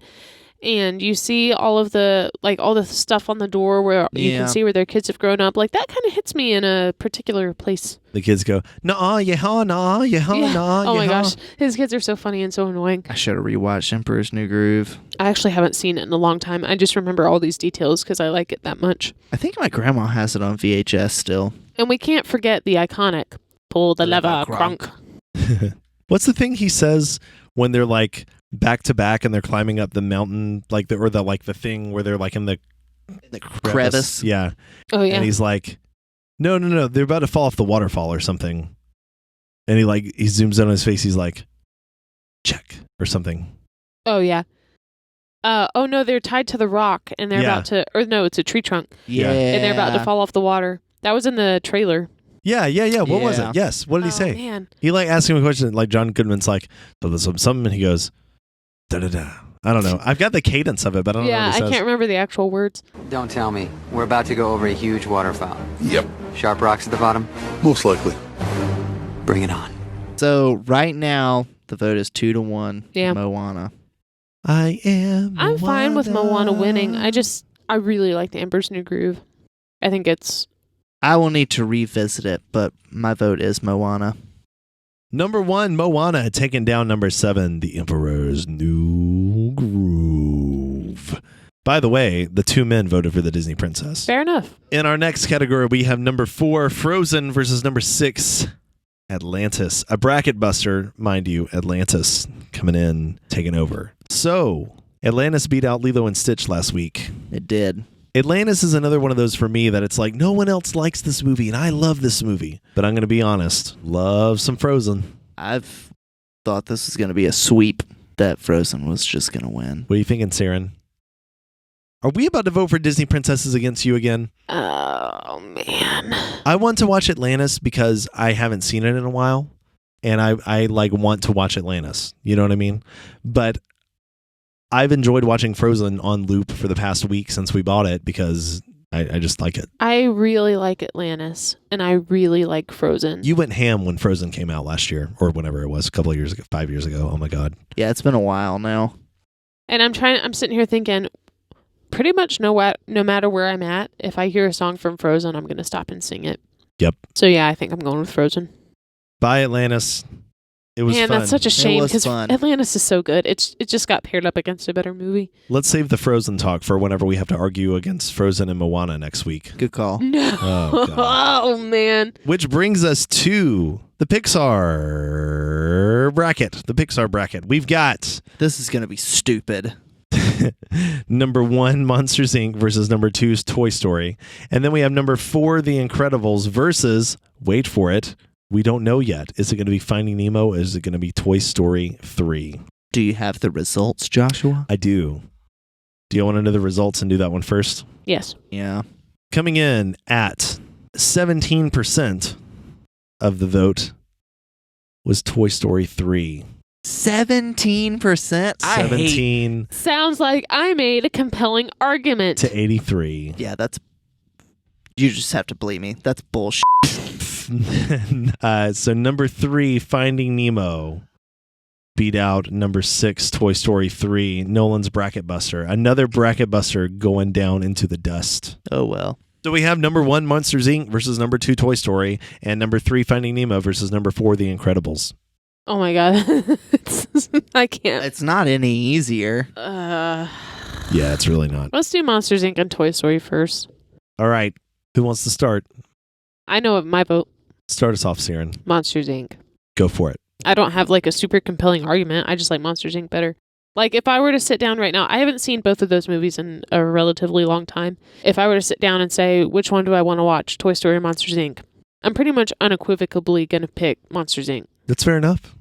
and you see all of the all the stuff on the door where you can see where their kids have grown up. Like that kind of hits me in a particular place. The kids go, nah, yeah, nah, yeah, nah. Oh my gosh, his kids are so funny and so annoying. I should have rewatched Emperor's New Groove. I actually haven't seen it in a long time. I just remember all these details because I like it that much. I think my grandma has it on VHS still. And we can't forget the iconic pull the lever, crunk. What's the thing he says when they're like back to back and they're climbing up the mountain, like the thing where they're like in the crevice? Yeah. Oh yeah. And he's like, no, they're about to fall off the waterfall or something. And he zooms in on his face. He's like, check or something. Oh yeah. Oh no, they're tied to the rock and they're about to, or no, it's a tree trunk. Yeah. And they're about to fall off the water. That was in the trailer. Yeah. What was it? Yes. What did he say? Man. He asked him a question, like John Goodman's like, something, and he goes, da-da-da. I don't know. I've got the cadence of it, but I don't know what he says. I can't remember the actual words. Don't tell me. We're about to go over a huge waterfall. Yep. Sharp rocks at the bottom? Most likely. Bring it on. So right now, the vote is 2-1. Yeah. Moana. I'm fine with Moana winning. I really like the Emperor's New Groove. I think it's... I will need to revisit it, but my vote is Moana. Number 1, Moana had taken down number 7, The Emperor's New Groove. By the way, the 2 men voted for the Disney Princess. Fair enough. In our next category, we have number 4, Frozen versus number 6, Atlantis. A bracket buster, mind you, Atlantis coming in, taking over. So, Atlantis beat out Lilo and Stitch last week. It did. Atlantis is another one of those for me that it's like, no one else likes this movie, and I love this movie. But I'm going to be honest, love some Frozen. I've thought this was going to be a sweep, that Frozen was just going to win. What are you thinking, Saren? Are we about to vote for Disney Princesses against you again? Oh, man. I want to watch Atlantis because I haven't seen it in a while, and I want to watch Atlantis. You know what I mean? But I've enjoyed watching Frozen on loop for the past week since we bought it because I just like it. I really like Atlantis, and I really like Frozen. You went ham when Frozen came out last year, or whenever it was, a couple of years ago, 5 years ago. Oh my God. Yeah, it's been a while now. And I'm sitting here thinking, pretty much no matter where I'm at, if I hear a song from Frozen, I'm going to stop and sing it. Yep. So yeah, I think I'm going with Frozen. Buy Atlantis. It was Man, fun. that's such a shame because fun. Atlantis is so good. It just got paired up against a better movie. Let's save the Frozen talk for whenever we have to argue against Frozen and Moana next week. Good call. No. Oh, God. Oh man. Which brings us to the Pixar bracket. The Pixar bracket. We've got This is going to be stupid. number 1, Monsters, Inc. versus number 2's Toy Story. And then we have number 4, The Incredibles versus, wait for it, we don't know yet. Is it going to be Finding Nemo? Or is it going to be Toy Story 3? Do you have the results, Joshua? I do. Do you want to know the results and do that one first? Yes. Yeah. Coming in at 17% of the vote was Toy Story 3. 17%? I hate. 17 Sounds like I made a compelling argument. to 83. Yeah, that's... You just have to believe me. That's bullshit. So number 3, Finding Nemo, beat out number 6, Toy Story 3, Nolan's bracket buster. Another bracket buster going down into the dust. Oh, well. So we have number 1, Monsters, Inc. versus number 2, Toy Story, and number 3, Finding Nemo versus number 4, The Incredibles. Oh my God. I can't. It's not any easier. Yeah, it's really not. Let's do Monsters, Inc. and Toy Story first. All right. Who wants to start? I know my vote. Start us off, Saren. Monsters, Inc. Go for it. I don't have like a super compelling argument. I just like Monsters, Inc. better. Like if I were to sit down right now, I haven't seen both of those movies in a relatively long time. If I were to sit down and say, which one do I want to watch, Toy Story or Monsters, Inc., I'm pretty much unequivocally going to pick Monsters, Inc. That's fair enough.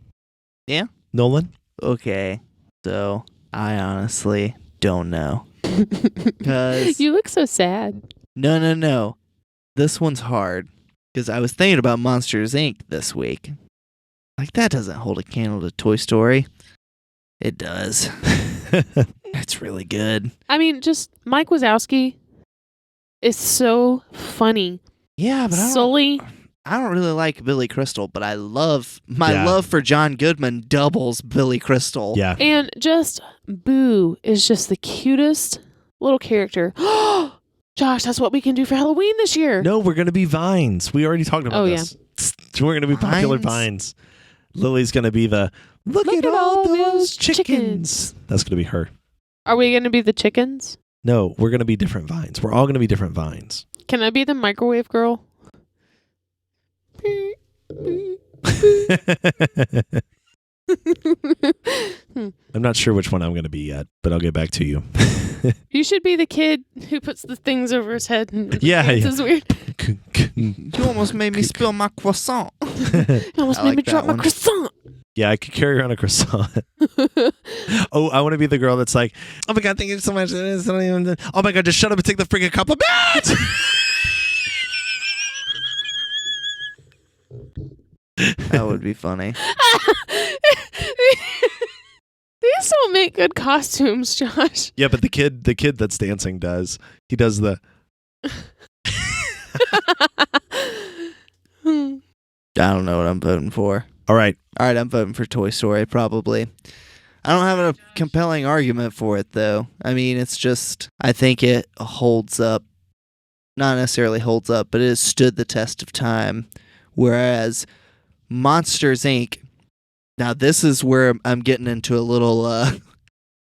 Yeah. Nolan? Okay. So, I honestly don't know. 'Cause... You look so sad. No. This one's hard. Because I was thinking about Monsters, Inc. this week. Like, that doesn't hold a candle to Toy Story. It does. It's really good. I mean, just Mike Wazowski is so funny. Yeah, but I don't... Sully I don't really like Billy Crystal, but I love Yeah. love for John Goodman doubles Billy Crystal. Yeah. And just Boo is just the cutest little character. Josh, that's what we can do for Halloween this year. No, we're going to be vines. We already talked about Oh, this. We're going to be popular vines. Lily's going to be the look at all those chickens. That's going to be her. Are we going to be the chickens? No, we're going to be different vines. We're all going to be different vines. Can I be the microwave girl? I'm not sure which one I'm going to be yet, but I'll get back to you. You should be the kid who puts the things over his head. And Yeah, This yeah. is weird. You almost made me spill my croissant. You almost I made like me that drop my one. croissant. Yeah, I could carry around a croissant. Oh, I want to be the girl that's like, oh my God, thank you so much. Oh my God, just shut up and take the freaking compliment. That would be funny. These don't make good costumes, Josh. Yeah, but the kid that's dancing does. He does the. I don't know what I'm voting for. All right. All right, I'm voting for Toy Story, probably. I don't have a compelling argument for it, though. I mean, it's just, I think it holds up. Not necessarily holds up, but it has stood the test of time. Whereas Monsters, Inc., now this is where I'm getting into a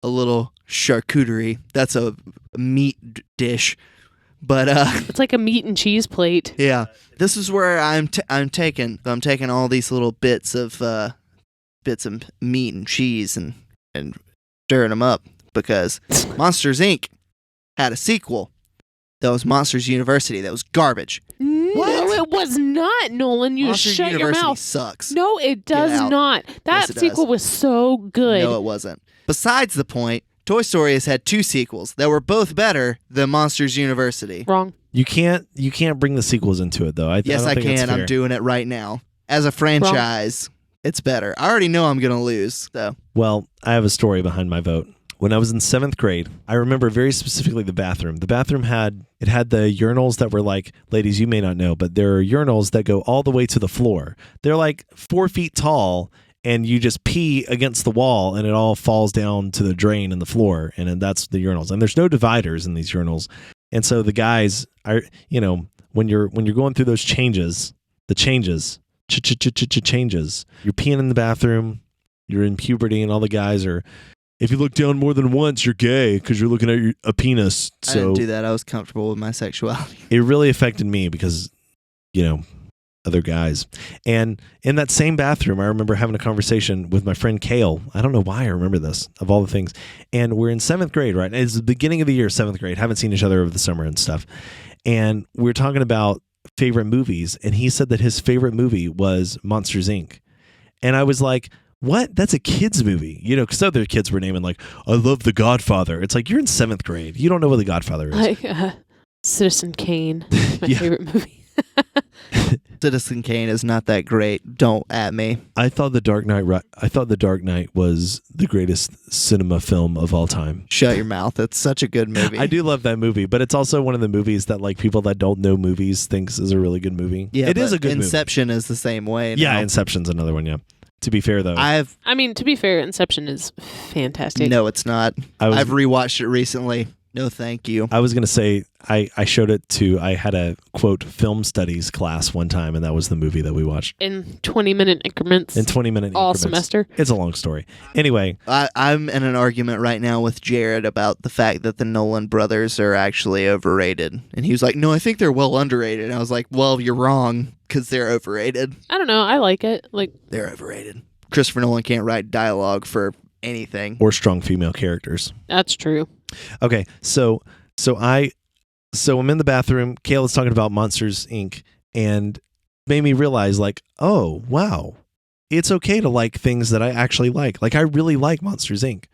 little charcuterie. That's a meat dish. But It's like a meat and cheese plate. yeah, this is where I'm taking all these little bits of meat and cheese and stirring them up, because Monsters Inc. had a sequel that was Monsters University that was garbage. No, it was not, Nolan. You Monsters shut University your mouth. sucks. No, it does out. not. That Yes, it sequel does. was so good. No, it wasn't. Besides the point, Toy Story has had 2 sequels that were both better than Monsters University. Wrong. You can't bring the sequels into it though. Yes, don't I think that's can. fair. I'm doing it right now. As a franchise, it's better. I already know I'm going to lose, though. Well, I have a story behind my vote. When I was in 7th grade, I remember very specifically the bathroom. The bathroom had the urinals that were like, ladies, you may not know, but there are urinals that go all the way to the floor. They're like 4 feet tall, and you just pee against the wall, and it all falls down to the drain in the floor, and then that's the urinals. And there's no dividers in these urinals, and so the guys are, when you're going through those changes, changes, you're peeing in the bathroom, you're in puberty, and all the guys are. If you look down more than once, you're gay because you're looking at a penis. I So didn't do that. I was comfortable with my sexuality. it really affected me because, other guys. And in that same bathroom, I remember having a conversation with my friend Kale. I don't know why I remember this, of all the things. And we're in 7th grade, right? It's the beginning of the year, 7th grade. Haven't seen each other over the summer and stuff. And we were talking about favorite movies. And he said that his favorite movie was Monsters, Inc. And I was like, what? That's a kid's movie, because other kids were naming like, I love The Godfather. It's like, you're in 7th grade. You don't know what The Godfather is. Like Citizen Kane, my Yeah. favorite movie. Citizen Kane is not that great. Don't at me. I thought The Dark Knight was the greatest cinema film of all time. Shut your mouth. It's such a good movie. I do love that movie, but it's also one of the movies that like people that don't know movies thinks is a really good movie. Yeah, it is but a good Inception is the same way. movie. Yeah, now. Inception's another one. Yeah. To be fair, though, I mean, to be fair, Inception is fantastic. No, it's not. I was I've rewatched it recently. No, thank you. I was gonna say I showed it to. I had a quote film studies class one time, and that was the movie that we watched In 20-minute increments. in 20-minute all increments. semester. It's a long story. Anyway, I'm in an argument right now with Jared about the fact that the Nolan brothers are actually overrated. And he was like, no, I think they're well underrated. And I was like, well, you're wrong, because they're overrated. I don't know. I like it. Like, They're overrated. Christopher Nolan can't write dialogue for anything. or strong female characters. that's true. Okay, so I'm in the bathroom. Kayla's talking about Monsters, Inc. and made me realize, like, oh wow, it's okay to like things that I actually like. Like I really like Monsters, Inc.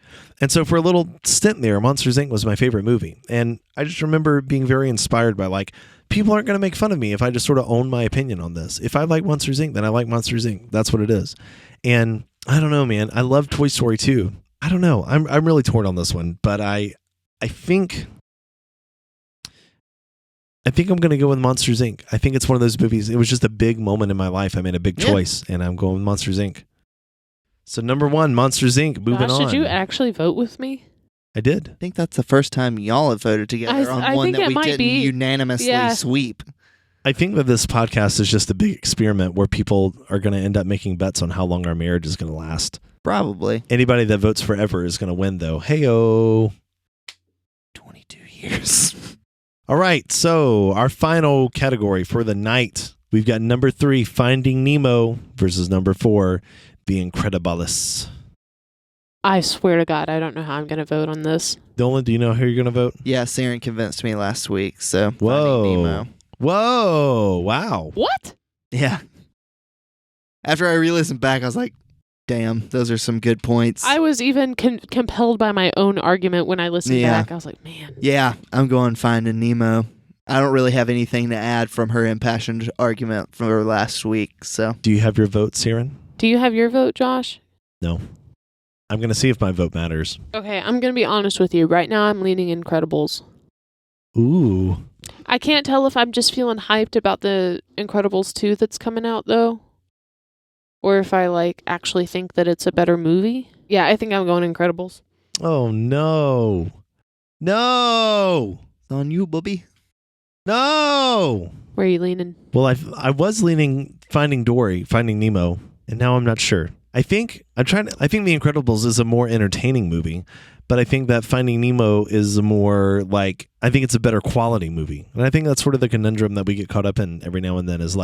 And so for a little stint there, Monsters, Inc. was my favorite movie, and I just remember being very inspired by like people aren't going to make fun of me if I just sort of own my opinion on this. If I like Monsters, Inc., then I like Monsters, Inc. That's what it is. And I don't know, man. I love Toy Story 2. I don't know. I'm really torn on this one, but I think I think I'm going to go with Monsters, Inc. I think it's one of those movies. It was just a big moment in my life. I made a big choice, and I'm going with Monsters, Inc. So number 1, Monsters, Inc. Moving Gosh, on. did you actually vote with me? I did. I think that's the first time y'all have voted together on I one think that it we might didn't be. unanimously Yeah. sweep. I think that this podcast is just a big experiment where people are going to end up making bets on how long our marriage is going to last. Probably. Anybody that votes forever is going to win, though. Hey-o. 22 years. All right, so our final category for the night. We've got number 3, Finding Nemo, versus number 4, The Incredibles. I swear to God, I don't know how I'm going to vote on this. Dolan, do you know how you're going to vote? Yeah, Saren convinced me last week, so Whoa. Finding Nemo. Whoa, wow. What? Yeah. After I re-listened back, I was like, damn, those are some good points. I was even compelled by my own argument when I listened Yeah. back. I was like, man. Yeah, I'm going Finding Nemo. I don't really have anything to add from her impassioned argument from her last week, so. Do you have your vote, Siren? Do you have your vote, Josh? No. I'm going to see if my vote matters. Okay, I'm going to be honest with you. Right now, I'm leaning Incredibles. Ooh. I can't tell if I'm just feeling hyped about the Incredibles 2 that's coming out, though. Or if I, actually think that it's a better movie. Yeah, I think I'm going Incredibles. Oh, no. No. It's on you, bubby. No. Where are you leaning? Well, I was leaning Finding Nemo, and now I'm not sure. I think The Incredibles is a more entertaining movie, but I think that Finding Nemo is a more I think it's a better quality movie. And I think that's sort of the conundrum that we get caught up in every now and then is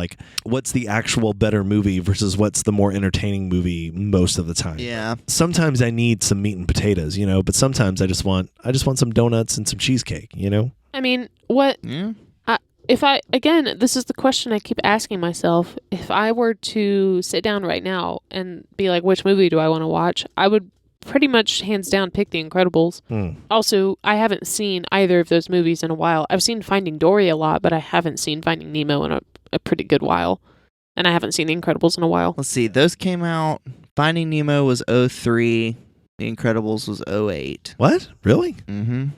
what's the actual better movie versus what's the more entertaining movie most of the time. Yeah. Sometimes I need some meat and potatoes, but sometimes I just want some donuts and some cheesecake, I mean, what... Yeah. This is the question I keep asking myself. If I were to sit down right now and be like, which movie do I want to watch? I would pretty much hands down pick The Incredibles. Also, I haven't seen either of those movies in a while. I've seen Finding Dory a lot, but I haven't seen Finding Nemo in a pretty good while. And I haven't seen The Incredibles in a while. Let's see. Those came out. Finding Nemo was 03. The Incredibles was 08. What? Really? Mm-hmm.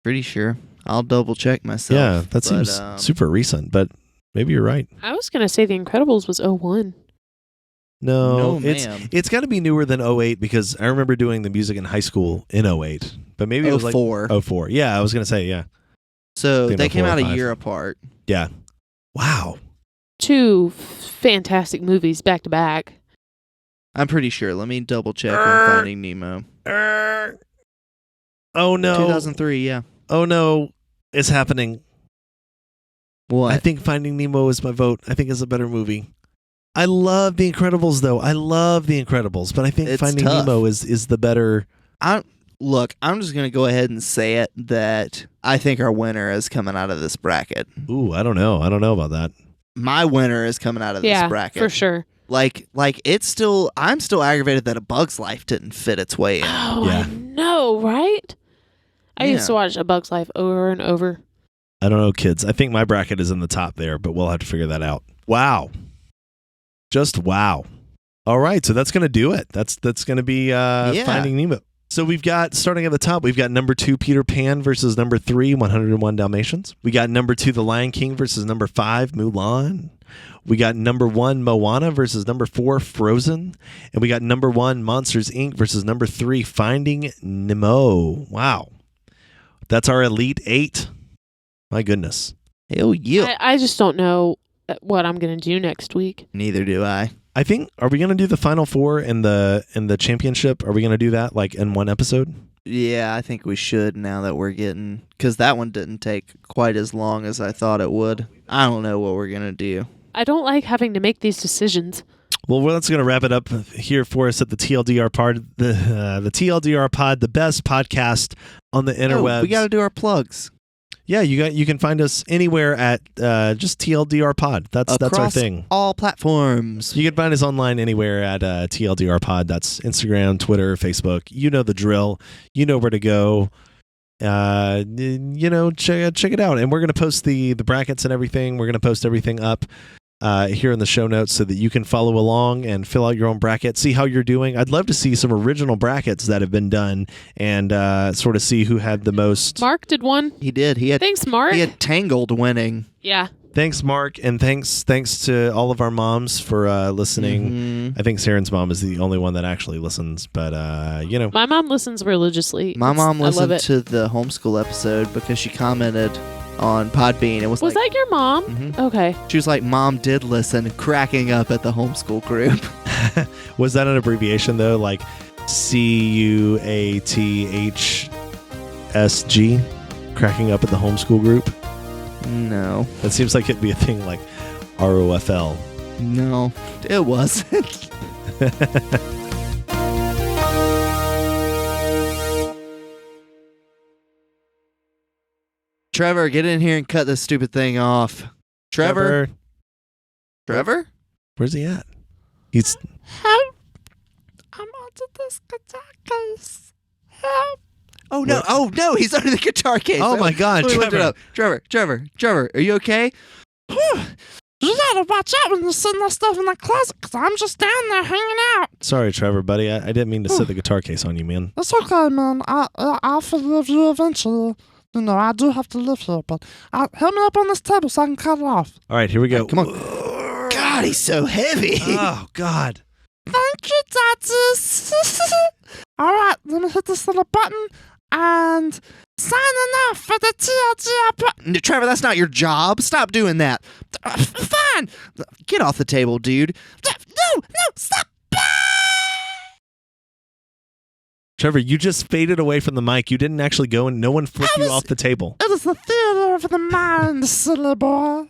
Pretty sure. I'll double check myself. Yeah, that seems super recent, but maybe you're right. I was going to say The Incredibles was 01. No, ma'am. it's got to be newer than 08 because I remember doing the music in high school in 08. But maybe it was 04. 04. Yeah, I was going to say, yeah. So they came 04 or out a 05. year apart. Yeah. Wow. 2 fantastic movies back to back. I'm pretty sure. Let me double check on Finding Nemo. Oh, no. 2003, yeah. Oh, no. It's happening. What? I think Finding Nemo is my vote. I think it's a better movie. I love The Incredibles, though. I love The Incredibles, but I think It's Finding tough. Nemo is the better. I'm just going to go ahead and say it that I think our winner is coming out of this bracket. Ooh, I don't know. I don't know about that. My winner is coming out of this bracket. For sure. I'm still aggravated that A Bug's Life didn't fit its way in. Oh, Yeah. I know, right? I used to watch A Bug's Life over and over. I don't know, kids. I think my bracket is in the top there, but we'll have to figure that out. Wow. Just wow. All right, so that's going to do it. That's going to be Finding Nemo. So we've got, starting at the top, we've got number 2, Peter Pan versus number 3, 101 Dalmatians. We got number 2, The Lion King versus number 5, Mulan. We got number 1, Moana versus number 4, Frozen. And we got number 1, Monsters, Inc. versus number 3, Finding Nemo. Wow. That's our Elite 8. My goodness. Hell yeah. I just don't know what I'm going to do next week. Neither do I. I think, are we going to do the Final Four in the championship? Are we going to do that in one episode? Yeah, I think we should now that we're getting... Because that one didn't take quite as long as I thought it would. I don't know what we're going to do. I don't like having to make these decisions. Well, that's going to wrap it up here for us at the TLDR pod. The TLDR pod, the best podcast on the interwebs. Oh, we got to do our plugs. Yeah, you can find us anywhere at just TLDR pod. That's our thing. All platforms. You can find us online anywhere at TLDR pod. That's Instagram, Twitter, Facebook. You know the drill. You know where to go. Check it out. And we're going to post the brackets and everything. We're going to post everything up here in the show notes so that you can follow along and fill out your own bracket, see how you're doing. I'd love to see some original brackets that have been done and sort of see who had the most. Mark did one. He did. Thanks, Mark. He had Tangled winning. Yeah. Thanks, Mark, and thanks to all of our moms for listening. Mm-hmm. I think Saren's mom is the only one that actually listens, but My mom listens religiously. My mom I love listened it. to the homeschool episode because she commented on Podbean. It was Was like, that your mom? Mhm. Okay. she was like, Mom did listen, cracking up at the homeschool group. was that an abbreviation though, like CUATHSG, cracking up at the homeschool group? No. That seems like it'd be a thing like ROFL. No, it wasn't. Trevor, get in here and cut this stupid thing off. Trevor? Trevor? Where's he at? He's Help! I'm onto this guitar case. Help! Oh no! What? Oh no! He's under the guitar case. Oh my God, Let me lift it Trevor. up. Trevor, are you okay? You gotta watch out when you're sitting that stuff in the closet, because I'm just down there hanging out. sorry, Trevor, buddy. I didn't mean to set the guitar case on you, man. It's okay, man. I'll forgive you eventually. You know, I do have to live here, but help me up on this table so I can cut it off. All right, here we go. Come on. God, he's so heavy. Oh God. Thank you, Daddies. All right, let me hit this little button and signing off for the TLG. Trevor, that's not your job. Stop doing that. Fine. Get off the table, dude. No, stop. Trevor, you just faded away from the mic. You didn't actually go and no one flipped you off the table. It is the theater of the mind, silly boy.